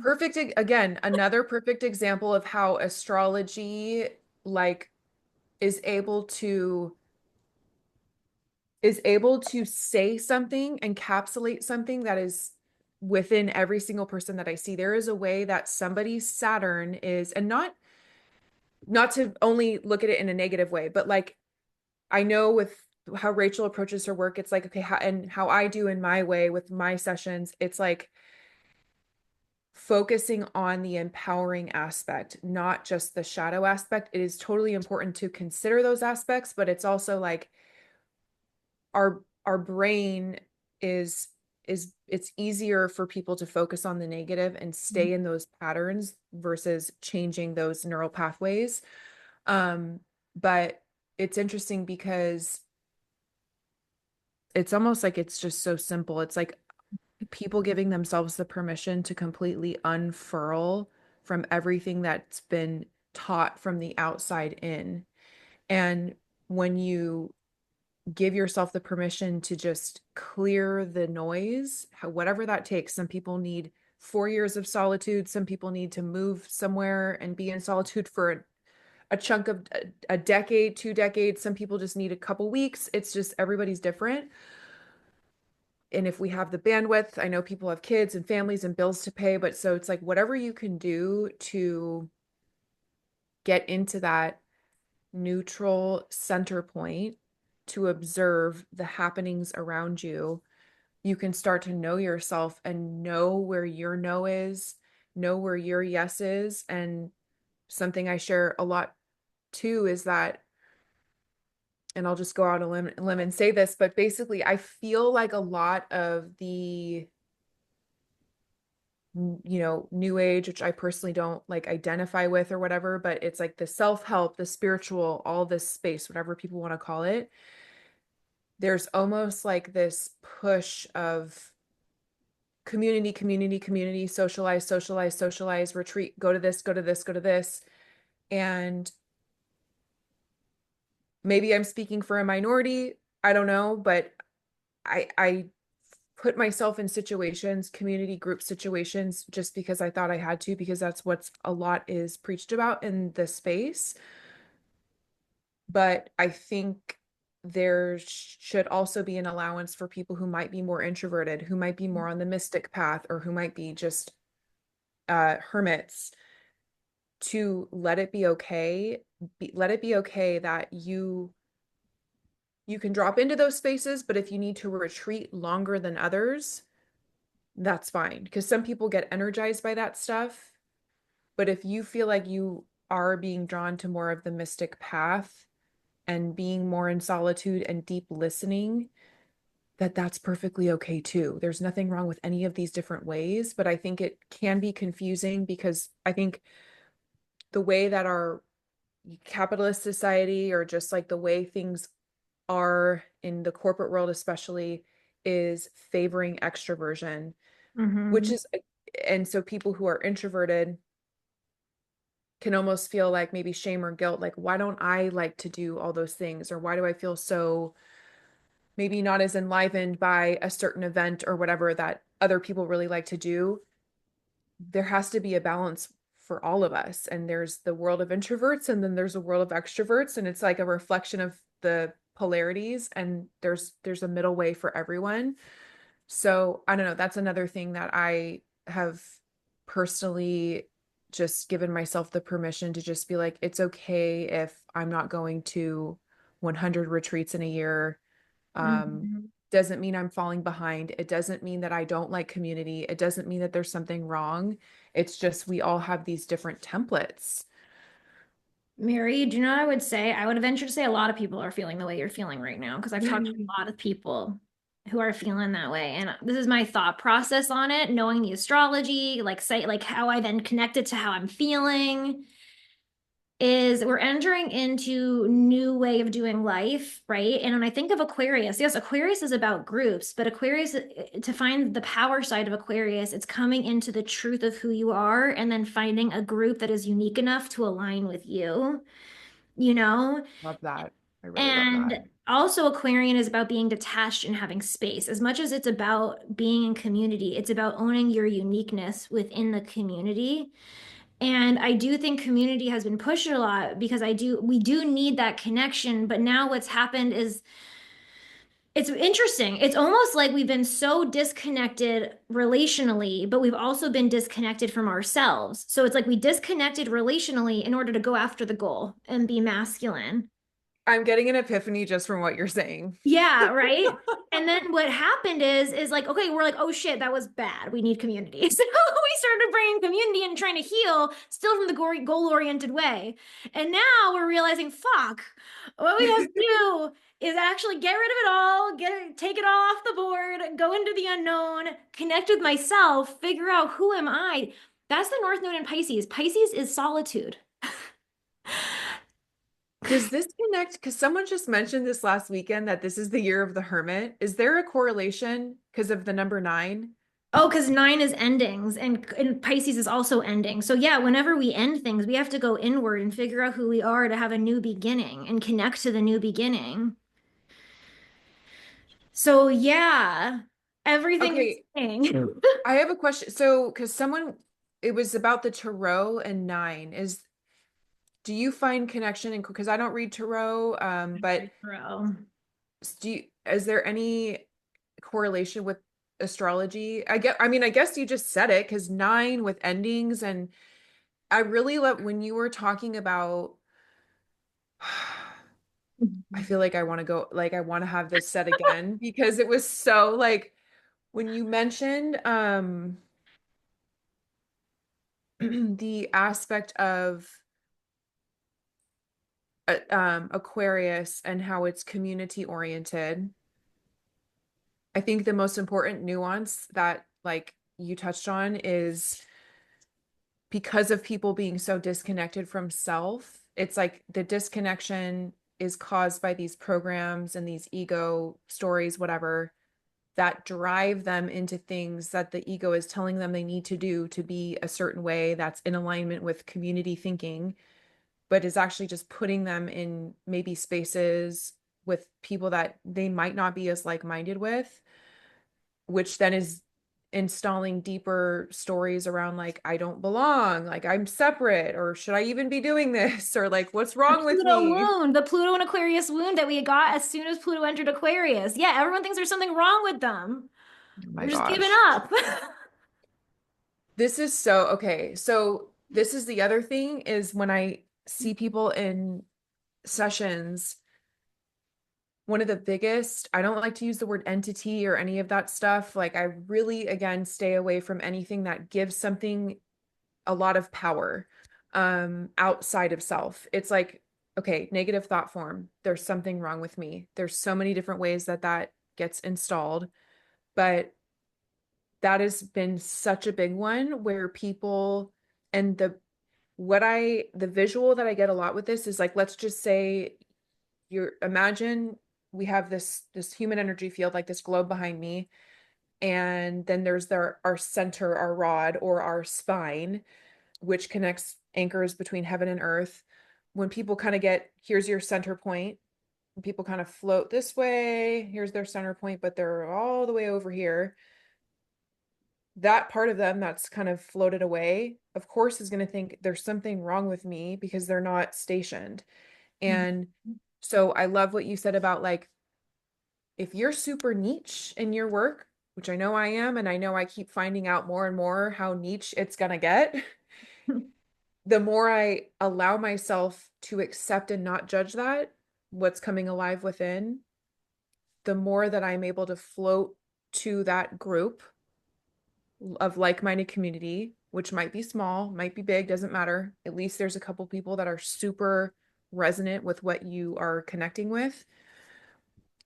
perfect. Again, another perfect example of how astrology like is able to say something, encapsulate something that is within every single person that I see. There is a way that somebody's Saturn is, and not to only look at it in a negative way, but like, I know with how Rachel approaches her work, it's like, okay, and how I do in my way with my sessions, it's like focusing on the empowering aspect, not just the shadow aspect. It is totally important to consider those aspects, but it's also like our brain is it's easier for people to focus on the negative and stay in those patterns versus changing those neural pathways. But it's interesting because it's almost like it's just so simple. It's like people giving themselves the permission to completely unfurl from everything that's been taught from the outside in. And when you give yourself the permission to just clear the noise, whatever that takes. Some people need 4 years of solitude. Some people need to move somewhere and be in solitude for a chunk of a decade, 2 decades. Some people just need a couple weeks. It's just everybody's different. And if we have the bandwidth, I know people have kids and families and bills to pay, but so it's like whatever you can do to get into that neutral center point to observe the happenings around you, you can start to know yourself and know where your no is, know where your yes is. And something I share a lot too is that, and I'll just go out on a limb and say this, but basically, I feel like a lot of the new age, which I personally don't like identify with or whatever, but it's like the self-help, the spiritual, all this space, whatever people want to call it. There's almost like this push of community, community, community, socialize, socialize, socialize, retreat, go to this, go to this, go to this. And maybe I'm speaking for a minority, I don't know, but I put myself in situations, community group situations, just because I thought I had to, because that's what's a lot is preached about in the space. But I think there should also be an allowance for people who might be more introverted, who might be more on the mystic path, or who might be just hermits, to let it be okay. Let it be okay that you can drop into those spaces, but if you need to retreat longer than others, that's fine. Because some people get energized by that stuff. But if you feel like you are being drawn to more of the mystic path and being more in solitude and deep listening, that's perfectly okay too. There's nothing wrong with any of these different ways, but I think it can be confusing because I think the way that our capitalist society, or just like the way things are in the corporate world especially, is favoring extroversion, which is, and so people who are introverted can almost feel like maybe shame or guilt, like, why don't I like to do all those things? Or why do I feel so maybe not as enlivened by a certain event or whatever that other people really like to do? There has to be a balance for all of us. And there's the world of introverts, and then there's a world of extroverts, and it's like a reflection of the polarities, and there's a middle way for everyone. So I don't know, that's another thing that I have personally just given myself the permission to just be like, it's okay if I'm not going to 100 retreats in a year. Doesn't mean I'm falling behind. It doesn't mean that I don't like community. It doesn't mean that there's something wrong. It's just we all have these different templates. Mary, do you know what I would say? I would venture to say a lot of people are feeling the way you're feeling right now, because I've talked to a lot of people who are feeling that way. And this is my thought process on it, knowing the astrology, like say like how I then connect it to how I'm feeling, is we're entering into new way of doing life, right? And when I think of Aquarius, yes, Aquarius is about groups, but Aquarius, to find the power side of Aquarius, it's coming into the truth of who you are and then finding a group that is unique enough to align with you, you know? Love that. I really love that. And also Aquarian is about being detached and having space. As much as it's about being in community, it's about owning your uniqueness within the community. And I do think community has been pushed a lot because we do need that connection. But now what's happened is it's interesting. It's almost like we've been so disconnected relationally, but we've also been disconnected from ourselves. So it's like we disconnected relationally in order to go after the goal and be masculine. I'm getting an epiphany just from what you're saying. Yeah, right. And then what happened is like, okay, we're like, oh shit, that was bad. We need community. So we started bringing community and trying to heal still from the goal-oriented way. And now we're realizing, fuck, what we have to do is actually get rid of it all, take it all off the board, go into the unknown, connect with myself, figure out who am I. That's the North Node in Pisces. Pisces is solitude. Does this connect? Because someone just mentioned this last weekend that this is the year of the hermit. Is there a correlation because of the number 9? Oh, because nine is endings and Pisces is also ending. So yeah, whenever we end things, we have to go inward and figure out who we are to have a new beginning and connect to the new beginning. So yeah, everything you're Okay, saying. I have a question. So, because it was about the tarot and nine. Do you find connection in, because I don't read tarot, but Bro. is there any correlation with astrology? I guess you just said it because nine with endings, and I really love when you were talking about. I feel like I want to go, like, I want to have this said again because it was so like when you mentioned the aspect of Aquarius and how it's community oriented. I think the most important nuance that like you touched on is because of people being so disconnected from self, it's like the disconnection is caused by these programs and these ego stories, whatever, that drive them into things that the ego is telling them they need to do to be a certain way that's in alignment with community thinking, but is actually just putting them in maybe spaces with people that they might not be as like-minded with, which then is installing deeper stories around like I don't belong, like I'm separate, or should I even be doing this, or like what's The wrong with Pluto me? wound, the Pluto and Aquarius wound that we got as soon as Pluto entered Aquarius. Yeah, everyone thinks there's something wrong with them. Oh my They're just giving gosh. up. This is so okay. So this is the other thing is when I see people in sessions, one of the biggest, I don't like to use the word entity or any of that stuff. Like I really, again, stay away from anything that gives something a lot of power outside of self. It's like, okay, negative thought form. There's something wrong with me. There's so many different ways that that gets installed, but that has been such a big one where people and the visual that I get a lot with this is like, let's just say you're imagine we have this human energy field, like this globe behind me, and then there's our center, our rod or our spine, which connects anchors between heaven and earth. When people kind of get, here's your center point, and people kind of float this way, here's their center point, but they're all the way over here. That part of them that's kind of floated away, of course, is going to think there's something wrong with me because they're not stationed. And so I love what you said about like, if you're super niche in your work, which I know I am, and I know I keep finding out more and more how niche it's going to get, the more I allow myself to accept and not judge that, what's coming alive within, the more that I'm able to float to that group of like-minded community, which might be small, might be big, doesn't matter. At least there's a couple people that are super resonant with what you are connecting with.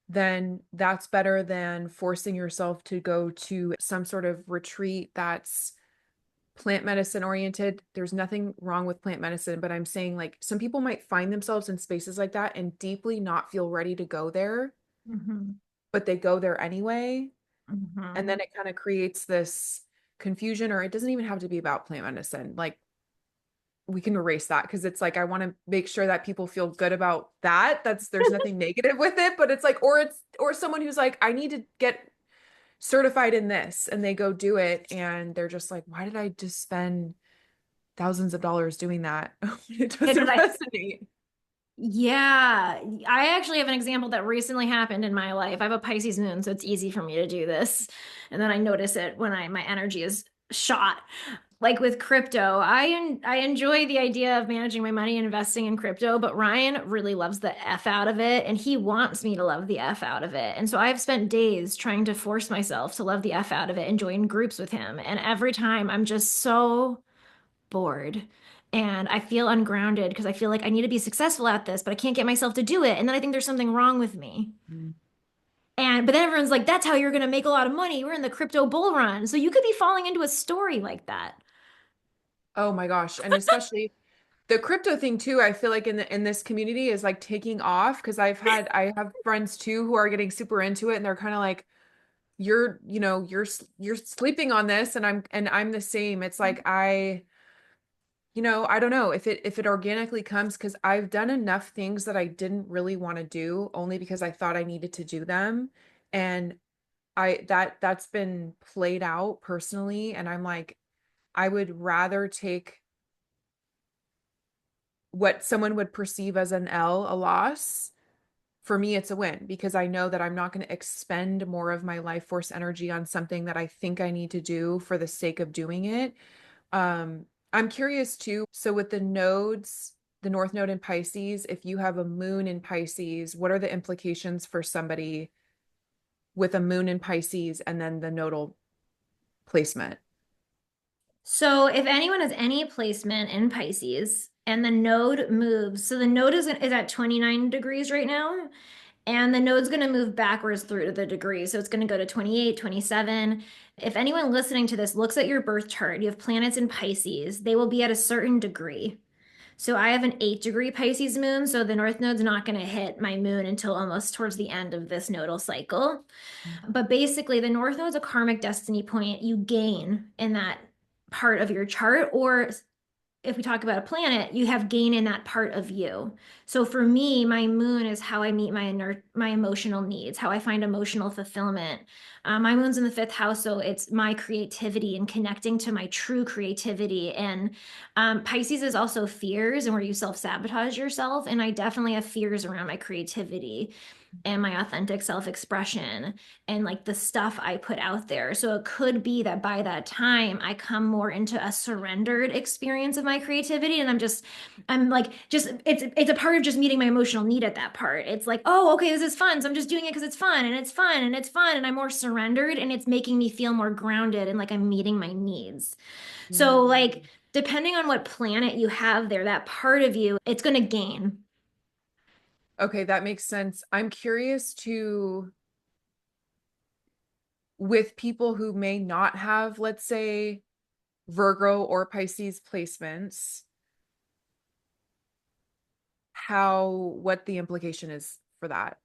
Then that's better than forcing yourself to go to some sort of retreat that's plant medicine oriented. There's nothing wrong with plant medicine, but I'm saying like some people might find themselves in spaces like that and deeply not feel ready to go there, Mhm. but they go there anyway. And Mhm. then it kind of creates this confusion, or it doesn't even have to be about plant medicine. Like we can erase that because it's like I want to make sure that people feel good about that. There's nothing negative with it, but it's like, or someone who's like, I need to get certified in this, and they go do it and they're just like, why did I just spend thousands of dollars doing that? It Yeah, doesn't 'cause resonate. yeah, I actually have an example that recently happened in my life. I have a Pisces moon, so it's easy for me to do this. And then I notice it when my energy is shot. Like with crypto, I enjoy the idea of managing my money and investing in crypto, but Ryan really loves the F out of it, and he wants me to love the F out of it. And so I've spent days trying to force myself to love the F out of it and join groups with him. And every time I'm just so bored. And I feel ungrounded because I feel like I need to be successful at this, but I can't get myself to do it. And then I think there's something wrong with me. Mm. And but then everyone's like, that's how you're gonna make a lot of money. We're in the crypto bull run. So you could be falling into a story like that. Oh my gosh. And especially the crypto thing too, I feel like in this community is like taking off because I have friends too who are getting super into it and they're kind of like, you're sleeping on this, and I'm the same. It's like I don't know if it organically comes, because I've done enough things that I didn't really want to do only because I thought I needed to do them. And that's been played out personally. And I'm like, I would rather take what someone would perceive as an L, a loss. For me, it's a win, because I know that I'm not going to expend more of my life force energy on something that I think I need to do for the sake of doing it. I'm curious too. So with the nodes, the North Node in Pisces, if you have a moon in Pisces, what are the implications for somebody with a moon in Pisces and then the nodal placement? So if anyone has any placement in Pisces and the node moves, so the node is at 29 degrees right now, and the node's going to move backwards through to the degrees. So it's going to go to 28, 27. If anyone listening to this looks at your birth chart, you have planets in Pisces, they will be at a certain degree. So I have an 8-degree Pisces moon, so the North Node's not going to hit my moon until almost towards the end of this nodal cycle. But basically, the North Node's a karmic destiny point you gain in that part of your chart, or if we talk about a planet, you have gain in that part of you. So for me, my moon is how I meet my emotional needs, how I find emotional fulfillment. My moon's in the fifth house, so it's my creativity and connecting to my true creativity. And Pisces is also fears, and where you self-sabotage yourself. And I definitely have fears around my creativity and my authentic self-expression and like the stuff I put out there. So it could be that by that time I come more into a surrendered experience of my creativity, and I'm like just it's a part of just meeting my emotional need at that part. It's like, oh, okay, this is fun. So I'm just doing it because it's fun and it's fun and it's fun, and I'm more surrendered, and it's making me feel more grounded and like I'm meeting my needs. So Mm. like depending on what planet you have there, that part of you, it's going to gain. Okay, that makes sense. I'm curious to, with people who may not have, let's say, Virgo or Pisces placements, what the implication is for that.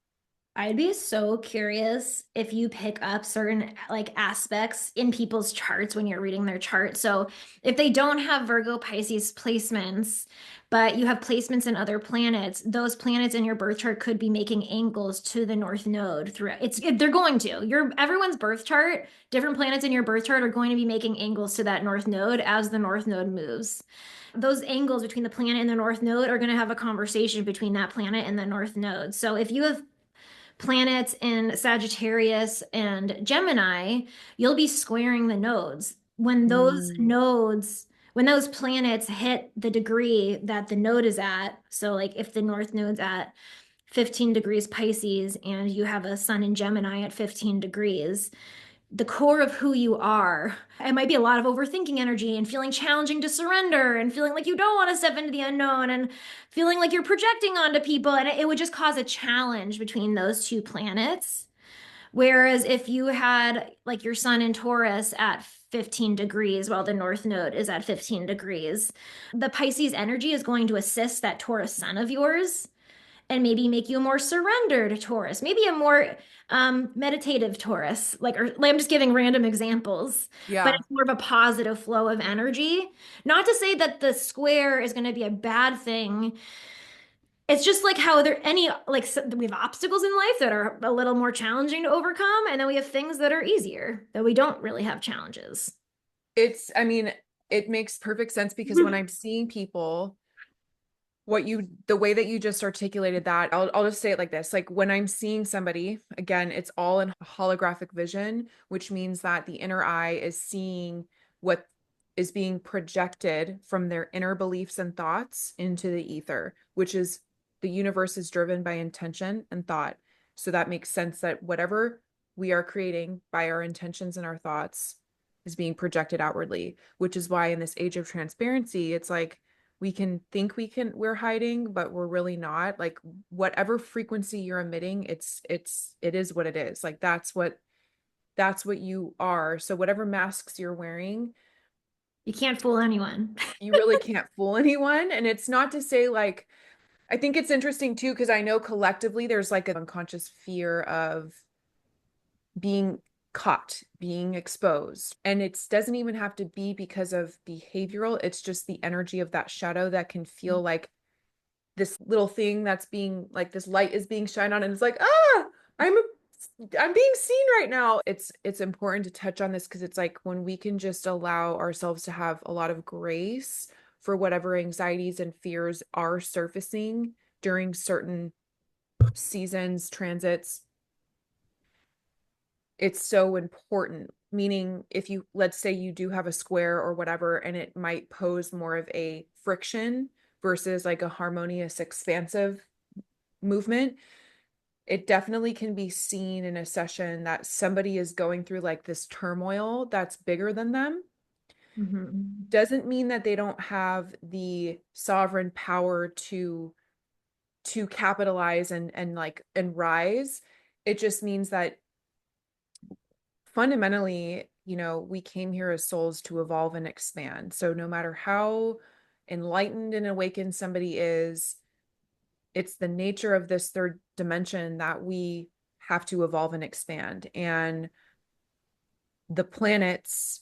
I'd be so curious if you pick up certain like aspects in people's charts when you're reading their chart. So if they don't have Virgo Pisces placements, but you have placements in other planets, those planets in your birth chart could be making angles to the North Node throughout. They're going to. Everyone's birth chart, different planets in your birth chart are going to be making angles to that North Node as the North Node moves. Those angles between the planet and the North Node are going to have a conversation between that planet and the North Node. So if you have planets in Sagittarius and Gemini, you'll be squaring the nodes. Mm. When those planets hit the degree that the node is at, so like if the North Node's at 15 degrees Pisces and you have a sun in Gemini at 15 degrees, the core of who you are. It might be a lot of overthinking energy and feeling challenging to surrender and feeling like you don't want to step into the unknown and feeling like you're projecting onto people. And it would just cause a challenge between those two planets. Whereas if you had like your sun in Taurus at 15 degrees while the North Node is at 15 degrees, the Pisces energy is going to assist that Taurus sun of yours and maybe make you a more surrendered Taurus, maybe a more meditative Taurus. Like I'm just giving random examples, but Yeah. it's more of a positive flow of energy. Not to say that the square is going to be a bad thing. It's just like how there any like we have obstacles in life that are a little more challenging to overcome, and then we have things that are easier that we don't really have challenges. I mean, it makes perfect sense, because when I'm seeing people, the way that you just articulated that, I'll just say it like this. Like when I'm seeing somebody, again, it's all in holographic vision, which means that the inner eye is seeing what is being projected from their inner beliefs and thoughts into the ether, which is, the universe is driven by intention and thought. So that makes sense that whatever we are creating by our intentions and our thoughts is being projected outwardly, which is why in this age of transparency, it's like, we can think we're hiding, but we're really not. Like whatever frequency you're emitting, it is what it is. Like that's what you are. So whatever masks you're wearing, You can't fool anyone. you really can't fool anyone. And it's not to say, like, I think it's interesting too, because I know collectively there's like an unconscious fear of being caught, being exposed. And it doesn't even have to be because of behavioral, it's just the energy of that shadow that can feel like this little thing that's being like this light is being shined on, and it's like, I'm I'm being seen right now. It's important to touch on this because it's like when we can just allow ourselves to have a lot of grace for whatever anxieties and fears are surfacing during certain seasons, transits, it's so important. Meaning, if you, let's say you do have a square or whatever, and it might pose more of a friction versus like a harmonious, expansive movement, it definitely can be seen in a session that somebody is going through like this turmoil that's bigger than them. Doesn't mean that they don't have the sovereign power to capitalize and like and rise. It just means that fundamentally, we came here as souls to evolve and expand. So no matter how enlightened and awakened somebody is, it's the nature of this third dimension that we have to evolve and expand. And the planets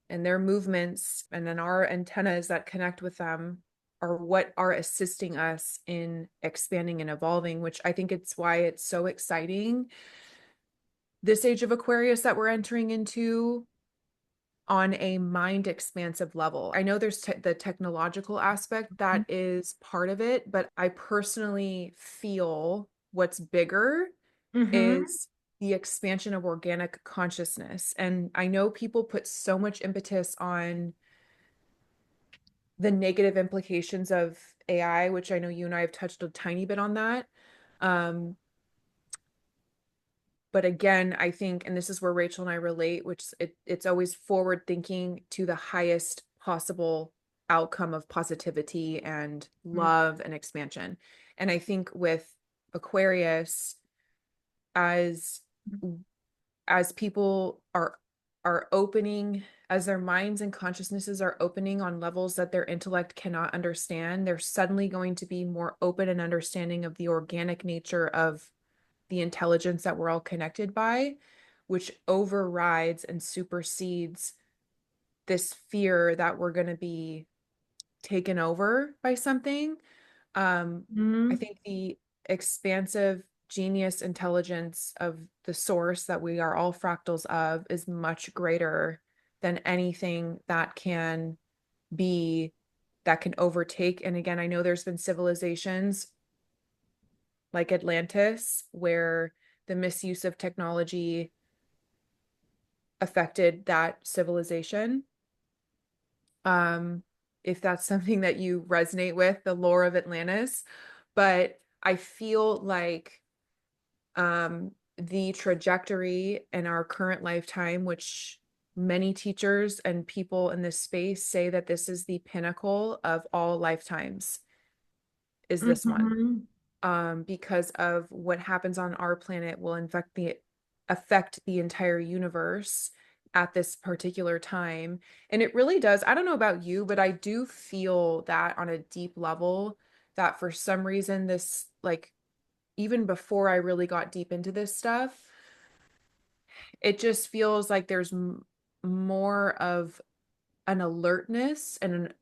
and their movements and then our antennas that connect with them are what are assisting us in expanding and evolving, which I think it's why it's so exciting. This age of Aquarius that we're entering into on a mind expansive level. I know there's the technological aspect that is part of it, but I personally feel what's bigger is the expansion of organic consciousness. And I know people put so much impetus on the negative implications of AI, which I know you and I have touched a tiny bit on that. But again, I think, and this is where Rachel and I relate, which it's always forward thinking to the highest possible outcome of positivity and love and expansion. And I think with Aquarius, as people are opening, as their minds and consciousnesses are opening on levels that their intellect cannot understand, they're suddenly going to be more open and understanding of the organic nature of the intelligence that we're all connected by, which overrides and supersedes this fear that we're going to be taken over by something. I think the expansive genius intelligence of the source that we are all fractals of is much greater than anything that can overtake. And again, I know there's been civilizations like Atlantis where the misuse of technology affected that civilization. If that's something that you resonate with, the lore of Atlantis. But I feel like the trajectory in our current lifetime, which many teachers and people in this space say that this is the pinnacle of all lifetimes, is this one. Because of what happens on our planet will affect the entire universe at this particular time. And it really does. I don't know about you, but I do feel that on a deep level that for some reason this, like, even before I really got deep into this stuff, it just feels like there's more of an alertness and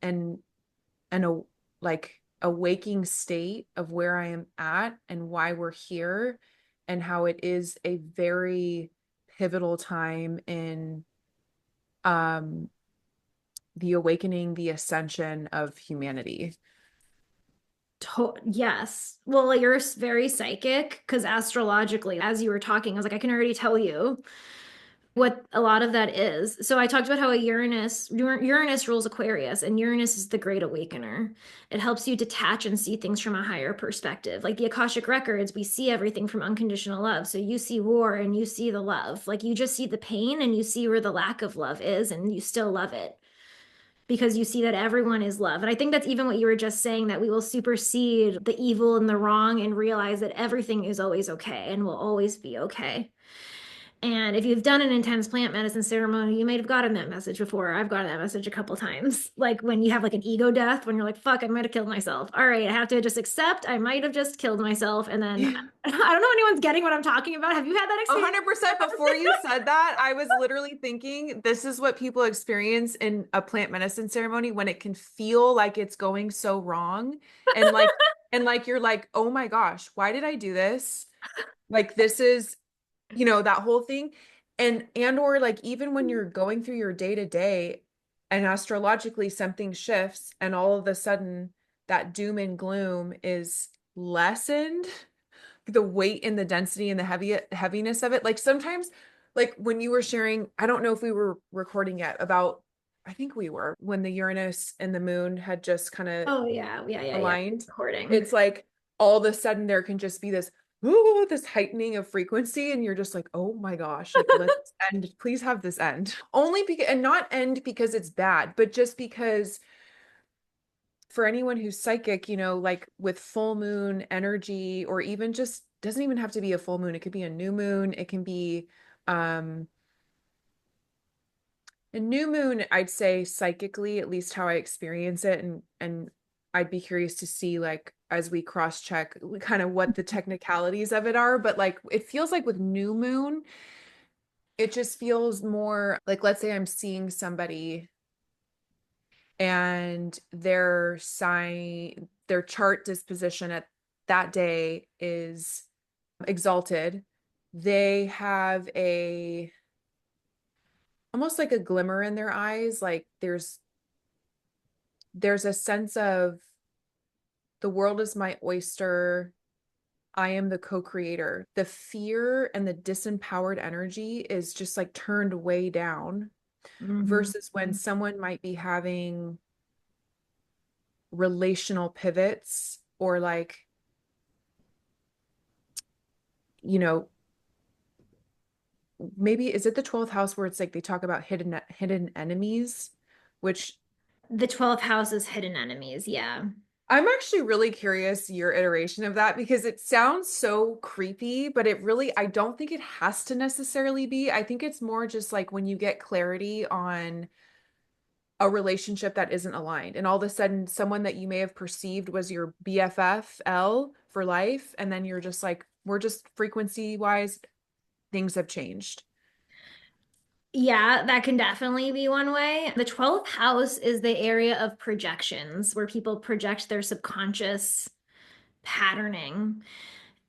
a like a waking state of where I am at and why we're here, and how it is a very pivotal time in the awakening, the ascension of humanity. Yes. Well, like, you're very psychic because astrologically, as you were talking, I was like, I can already tell you what a lot of that is. So I talked about how Uranus rules Aquarius, and Uranus is the great awakener. It helps you detach and see things from a higher perspective. Like the Akashic records, we see everything from unconditional love. So you see war and you see the love. Like you just see the pain and you see where the lack of love is, and you still love it because you see that everyone is love. And I think that's even what you were just saying, that we will supersede the evil and the wrong and realize that everything is always okay and will always be okay. And if you've done an intense plant medicine ceremony, you might have gotten that message before. I've gotten that message a couple times. Like when you have like an ego death, when you're like, fuck, I might have killed myself. All right, I have to just accept I might have just killed myself. And then Yeah. I don't know if anyone's getting what I'm talking about. Have you had that experience? 100%. Before you said that, I was literally thinking this is what people experience in a plant medicine ceremony when it can feel like it's going so wrong. And like you're like, oh my gosh, why did I do this? Like this is, that whole thing. And or like even when you're going through your day to day and astrologically something shifts and all of a sudden that doom and gloom is lessened, the weight and the density and the heaviness of it. Like sometimes, like when you were sharing, I don't know if we were recording yet about, I think we were, when the Uranus and the moon had just kind of Oh yeah. aligned. Recording. It's like all of a sudden there can just be this, ooh, this heightening of frequency, and you're just like, oh my gosh, like let's end, please have this end. Only because, and not end because it's bad, but just because for anyone who's psychic, like with full moon energy, or even just doesn't even have to be a full moon. It could be a new moon. It can be um a new moon, I'd say psychically, at least how I experience it. And I'd be curious to see like as we cross check kind of what the technicalities of it are. But like it feels like with new moon, it just feels more like, let's say I'm seeing somebody and their chart disposition at that day is exalted. They have a almost like a glimmer in their eyes, like there's a sense of the world is my oyster, I am the co-creator. The fear and the disempowered energy is just like turned way down, Mhm. versus when someone might be having relational pivots, or like, you know, maybe is it the 12th house where it's like they talk about hidden enemies, which The 12th house is hidden enemies. Yeah. I'm actually really curious your iteration of that, because it sounds so creepy, but it really, I don't think it has to necessarily be. I think it's more just like when you get clarity on a relationship that isn't aligned, and all of a sudden someone that you may have perceived was your BFF for life, and then you're just like, we're just frequency wise, things have changed. Yeah, that can definitely be one way. The 12th house is the area of projections where people project their subconscious patterning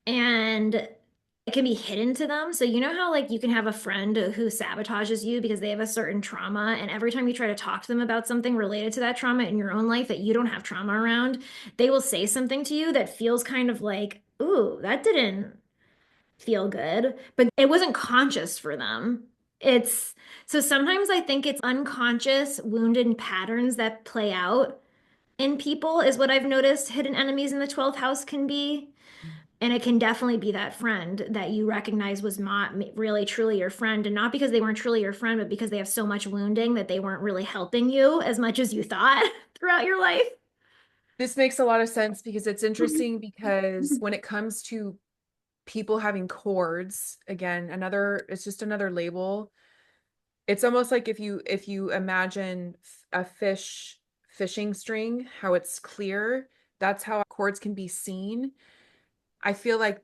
and it can be hidden to them. So you know how like you can have a friend who sabotages you because they have a certain trauma and every time you try to talk to them about something related to that trauma in your own life that you don't have trauma around, they will say something to you that feels kind of like, "Ooh, that didn't feel good," but it wasn't conscious for them. It's so sometimes I think it's unconscious wounded patterns that play out in people, is what I've noticed hidden enemies in the 12th house can be. And it can definitely be that friend that you recognize was not really truly your friend. And not because they weren't truly your friend, but because they have so much wounding that they weren't really helping you as much as you thought throughout your life. This makes a lot of sense, because it's interesting, because when it comes to people having cords, again, it's just another label. It's almost like if you imagine a fishing string, how it's clear, that's how cords can be seen. I feel like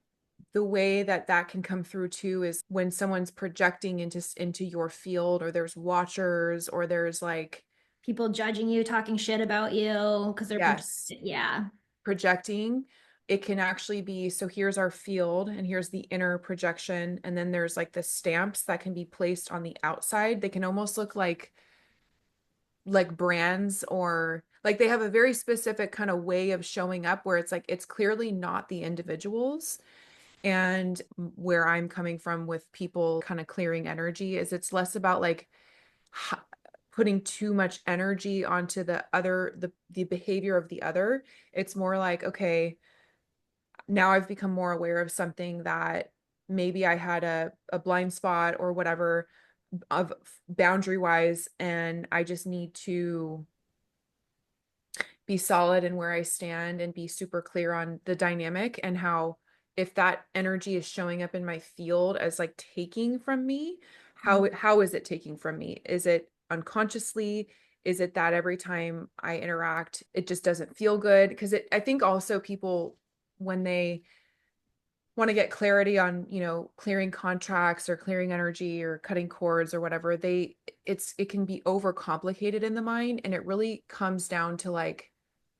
the way that that can come through too is when someone's projecting into your field, or there's watchers, or there's like, People judging you, talking shit about you because they're yes, yeah. projecting. It can actually be, so here's our field and here's the inner projection, and then there's like the stamps that can be placed on the outside. They can almost look like brands, or like they have a very specific kind of way of showing up, where it's like it's clearly not the individuals. And where I'm coming from with people kind of clearing energy is it's less about like h- putting too much energy onto the behavior of the other. It's more like, okay, now I've become more aware of something that maybe I had a blind spot or whatever of boundary wise, and I just need to be solid in where I stand and be super clear on the dynamic and how if that energy is showing up in my field as like taking from me, how is it taking from me? Is it unconsciously? Is it that every time I interact, it just doesn't feel good? Because I think also people, when they want to get clarity on, clearing contracts or clearing energy or cutting cords or whatever, it can be overcomplicated in the mind. And it really comes down to like,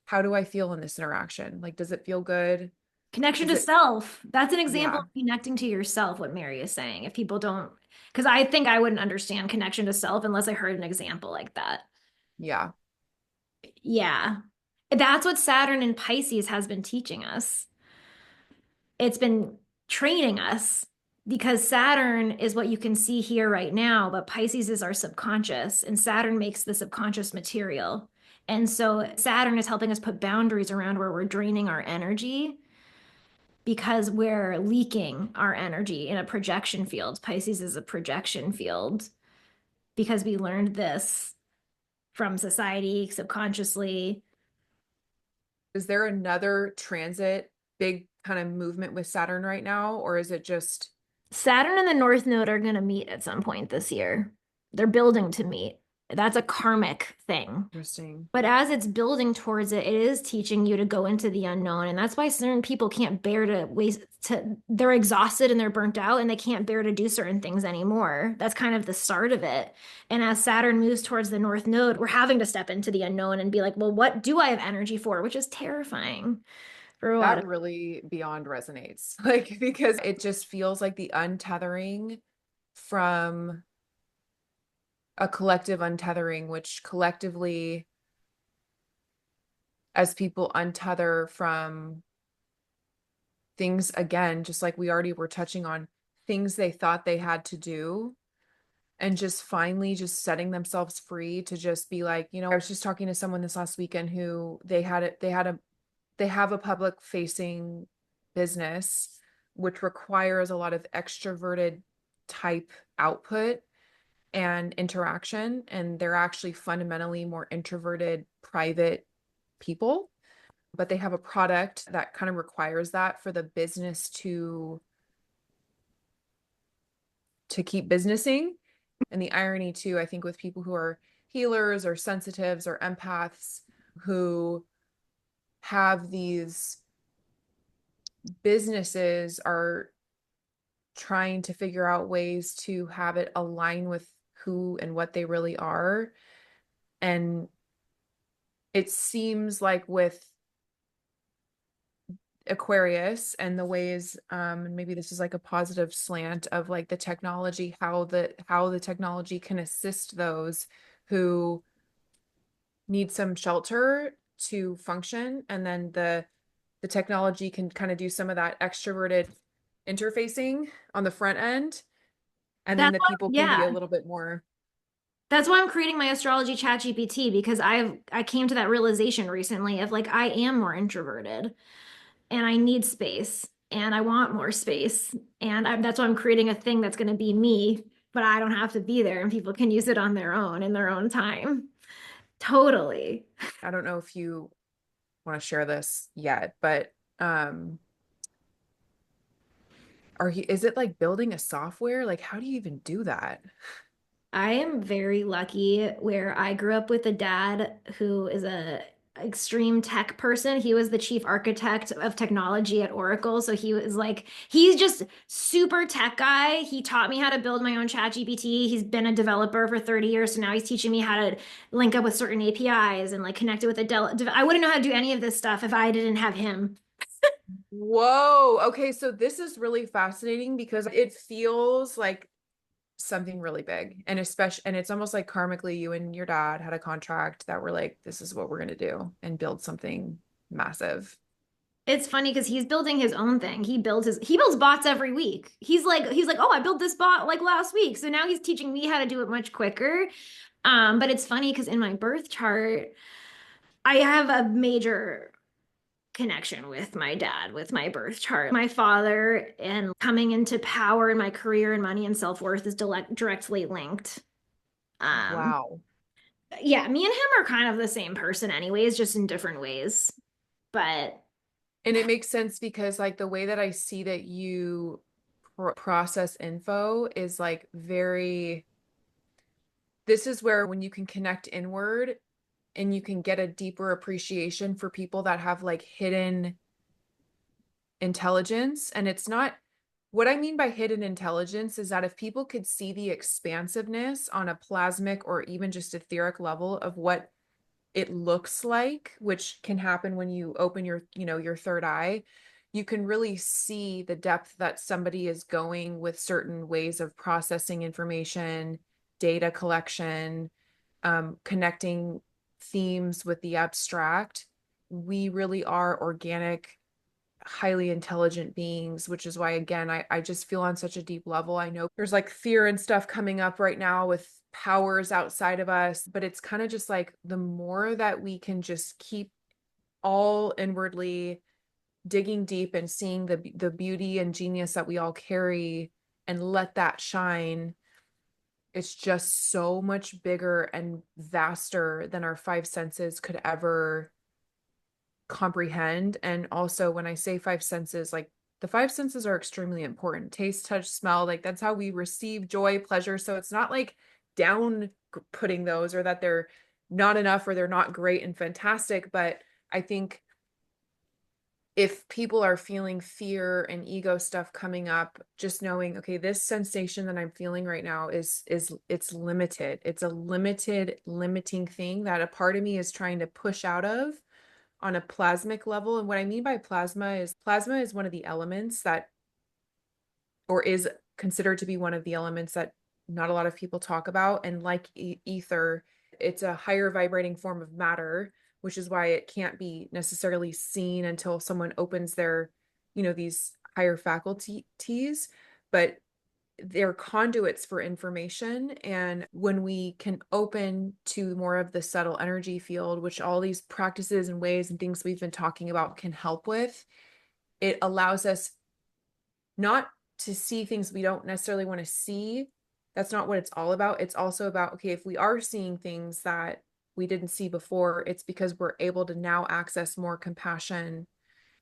how do I feel in this interaction? Like, does it feel good? Connection Is to it, self. That's an example yeah, of connecting to yourself, what Mary is saying. If people don't, because I think I wouldn't understand connection to self unless I heard an example like that. yeah. Yeah. That's what Saturn in Pisces has been teaching us. It's been training us because Saturn is what you can see here right now, but Pisces is our subconscious, and Saturn makes the subconscious material. And so Saturn is helping us put boundaries around where we're draining our energy because we're leaking our energy in a projection field. Pisces is a projection field because we learned this from society subconsciously. Is there another transit, big kind of movement with Saturn right now? Or is it just Saturn and the North Node are going to meet at some point this year. They're building to meet. That's a karmic thing. interesting? But as it's building towards it, it is teaching you to go into the unknown. And that's why certain people can't bear to they're exhausted and they're burnt out and they can't bear to do certain things anymore. That's kind of the start of it. And as Saturn moves towards the North Node, we're having to step into the unknown and be like, well, what do I have energy for? Which is terrifying for a lot of. That really beyond resonates. Like, because it just feels like the untethering from a collective untethering, which collectively, as people untether from things, again, just like we already were touching on, things they thought they had to do, and just finally just setting themselves free to just be like, I was just talking to someone this last weekend who they have a public facing business, which requires a lot of extroverted type output and interaction. And they're actually fundamentally more introverted, private people. But they have a product that kind of requires that for the business to keep businessing. And the irony too, I think with people who are healers or sensitives or empaths who have these businesses are trying to figure out ways to have it align with who and what they really are. And it seems like with Aquarius and the ways, and maybe this is like a positive slant of like the technology, how the technology can assist those who need some shelter to function, and then the technology can kind of do some of that extroverted interfacing on the front end, and then That's the why, people can be a yeah. little bit more. That's why I'm creating my astrology chat GPT because I came to that realization recently of like I am more introverted and I need space and I want more space and that's why I'm creating a thing that's going to be me, but I don't have to be there and people can use it on their own in their own time. Totally. I don't know if you want to share this yet, but is it like building a software? Like, how do you even do that? I am very lucky where I grew up with a dad who is a extreme tech person. He was the chief architect of technology at Oracle. So he was like, he's just super tech guy. He taught me how to build my own chat GPT. He's been a developer for 30 years. So now he's teaching me how to link up with certain APIs and like connect it with I wouldn't know how to do any of this stuff if I didn't have him. Whoa. Okay, so this is really fascinating because it feels like something really big. And it's almost like karmically you and your dad had a contract that were like, this is what we're gonna do and build something massive. It's funny because he's building his own thing. He builds bots every week. He's like, oh, I built this bot like last week. So now he's teaching me how to do it much quicker. But it's funny because in my birth chart, I have a major connection with my dad, with my birth chart. My father and coming into power in my career and money and self-worth is directly linked. Um, Wow. yeah, me and him are kind of the same person anyways, just in different ways. But And it makes sense because like the way that I see that you process info is like very, this is where when you can connect inward and you can get a deeper appreciation for people that have like hidden intelligence. And it's not, what I mean by hidden intelligence is that if people could see the expansiveness on a plasmic or even just etheric level of what it looks like, which can happen when you open your, your third eye, you can really see the depth that somebody is going with certain ways of processing information, data collection, connecting themes with the abstract. We really are organic, highly intelligent beings, which is why, again, I just feel on such a deep level. I know there's like fear and stuff coming up right now with powers outside of us, but it's kind of just like the more that we can just keep all inwardly digging deep and seeing the beauty and genius that we all carry and let that shine, it's just so much bigger and vaster than our five senses could ever comprehend. And also, when I say five senses, like the five senses are extremely important: taste, touch, smell. Like that's how we receive joy, pleasure. So it's not like down putting those or that they're not enough or they're not great and fantastic. But I think if people are feeling fear and ego stuff coming up, just knowing, okay, this sensation that I'm feeling right now is it's limited. It's a limiting thing that a part of me is trying to push out of on a plasmic level. And what I mean by plasma is one of the elements that, or is considered to be one of the elements that not a lot of people talk about. And like ether, it's a higher vibrating form of matter, which is why it can't be necessarily seen until someone opens their, these higher faculties. But they're conduits for information. And when we can open to more of the subtle energy field, which all these practices and ways and things we've been talking about can help with, it allows us not to see things we don't necessarily want to see. That's not what it's all about. It's also about, okay, if we are seeing things that we didn't see before, it's because we're able to now access more compassion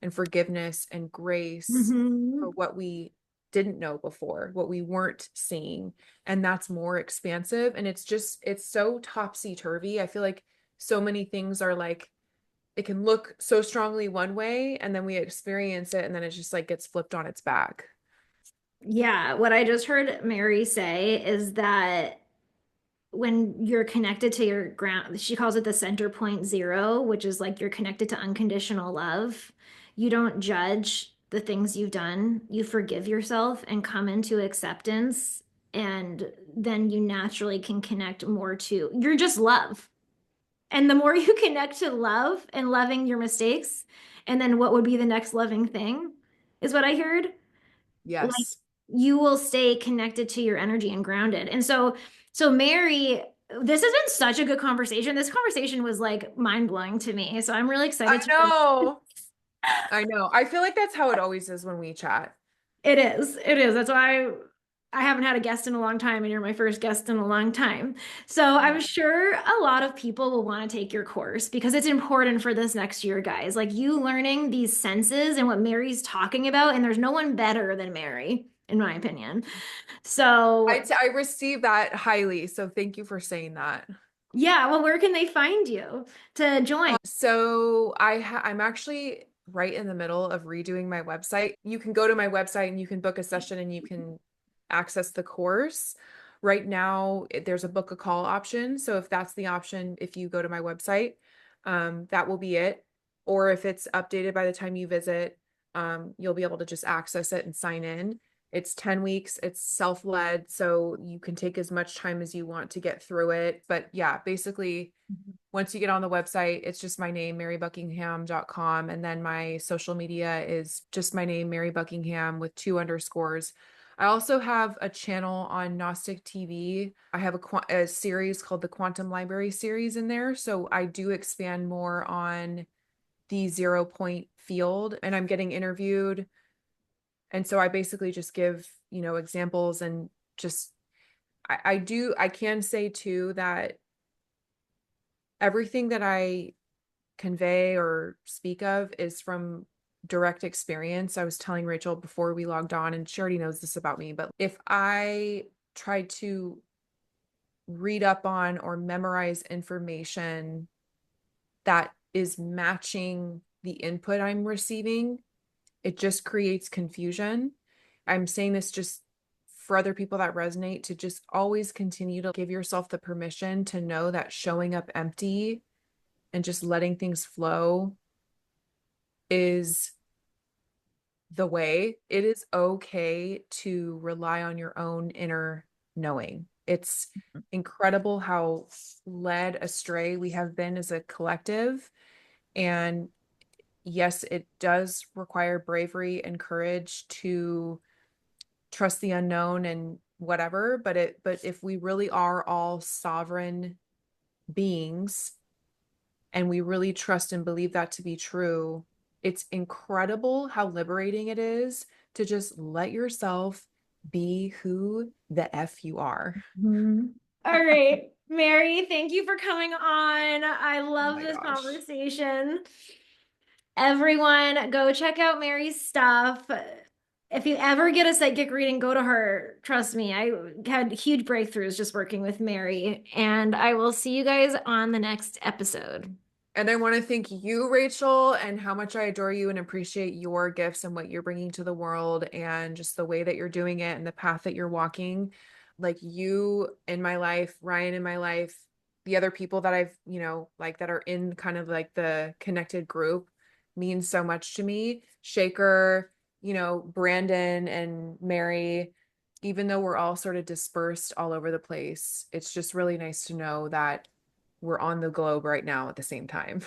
and forgiveness and grace for what we didn't know before, what we weren't seeing. And that's more expansive. And it's so topsy-turvy. I feel like so many things are like, it can look so strongly one way and then we experience it and then it just like gets flipped on its back. Yeah, what I just heard Mary say is that when you're connected to your ground, she calls it the center point zero, which is like you're connected to unconditional love. You don't judge the things you've done. You forgive yourself and come into acceptance. And then you naturally can connect more to, you're just love. And the more you connect to love and loving your mistakes, and then what would be the next loving thing is what I heard. Like Yes. you will stay connected to your energy and grounded. And so Mary, this has been such a good conversation. This conversation was like mind-blowing to me. So I'm really I excited to know. I know. I feel like that's how it always is when we chat. It is. It is. That's why I haven't had a guest in a long time, and you're my first guest in a long time. So I'm sure a lot of people will want to take your course because it's important for this next year, guys. Like you learning these senses and what Mary's talking about, and there's no one better than Mary, in my opinion. So I receive that highly. So thank you for saying that. yeah, well, where can they find you to join? So I'm actually right in the middle of redoing my website. You can go to my website and you can book a session and you can access the course. Right now, there's a book a call option. So if that's the option, if you go to my website, that will be it. Or if it's updated by the time you visit, you'll be able to just access it and sign in. It's 10 weeks, it's self-led, so you can take as much time as you want to get through it. But yeah, basically, once you get on the website, it's just my name, marybuckingham.com. And then my social media is just my name, Mary Buckingham, with 2 underscores. I also have a channel on Gnostic TV. I have a series called the Quantum Library series in there. So I do expand more on the 0 point field and I'm getting interviewed. And so I basically just give, examples and just, I can say too that everything that I convey or speak of is from direct experience. I was telling Rachel before we logged on, and she already knows this about me, but if I try to read up on or memorize information that is matching the input I'm receiving, it just creates confusion. I'm saying this just for other people that resonate, to just always continue to give yourself the permission to know that showing up empty and just letting things flow is the way. It is okay to rely on your own inner knowing. It's incredible how led astray we have been as a collective. And yes, it does require bravery and courage to trust the unknown and whatever, but if we really are all sovereign beings and we really trust and believe that to be true, it's incredible how liberating it is to just let yourself be who the F you are. All right, Mary, thank you for coming on. I love my this gosh. conversation. Everyone, go check out Mary's stuff. If you ever get a psychic reading, go to her. Trust me, I had huge breakthroughs just working with Mary. And I will see you guys on the next episode. And I want to thank you, Rachel, and how much I adore you and appreciate your gifts and what you're bringing to the world and just the way that you're doing it and the path that you're walking. Like you in my life, Ryan in my life, the other people that I've, like that are in kind of like the connected group means so much to me. Shaker, Brandon and Mary, even though we're all sort of dispersed all over the place, it's just really nice to know that we're on the globe right now at the same time.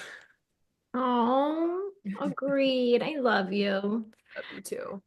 Oh, agreed. I love you. Love you too.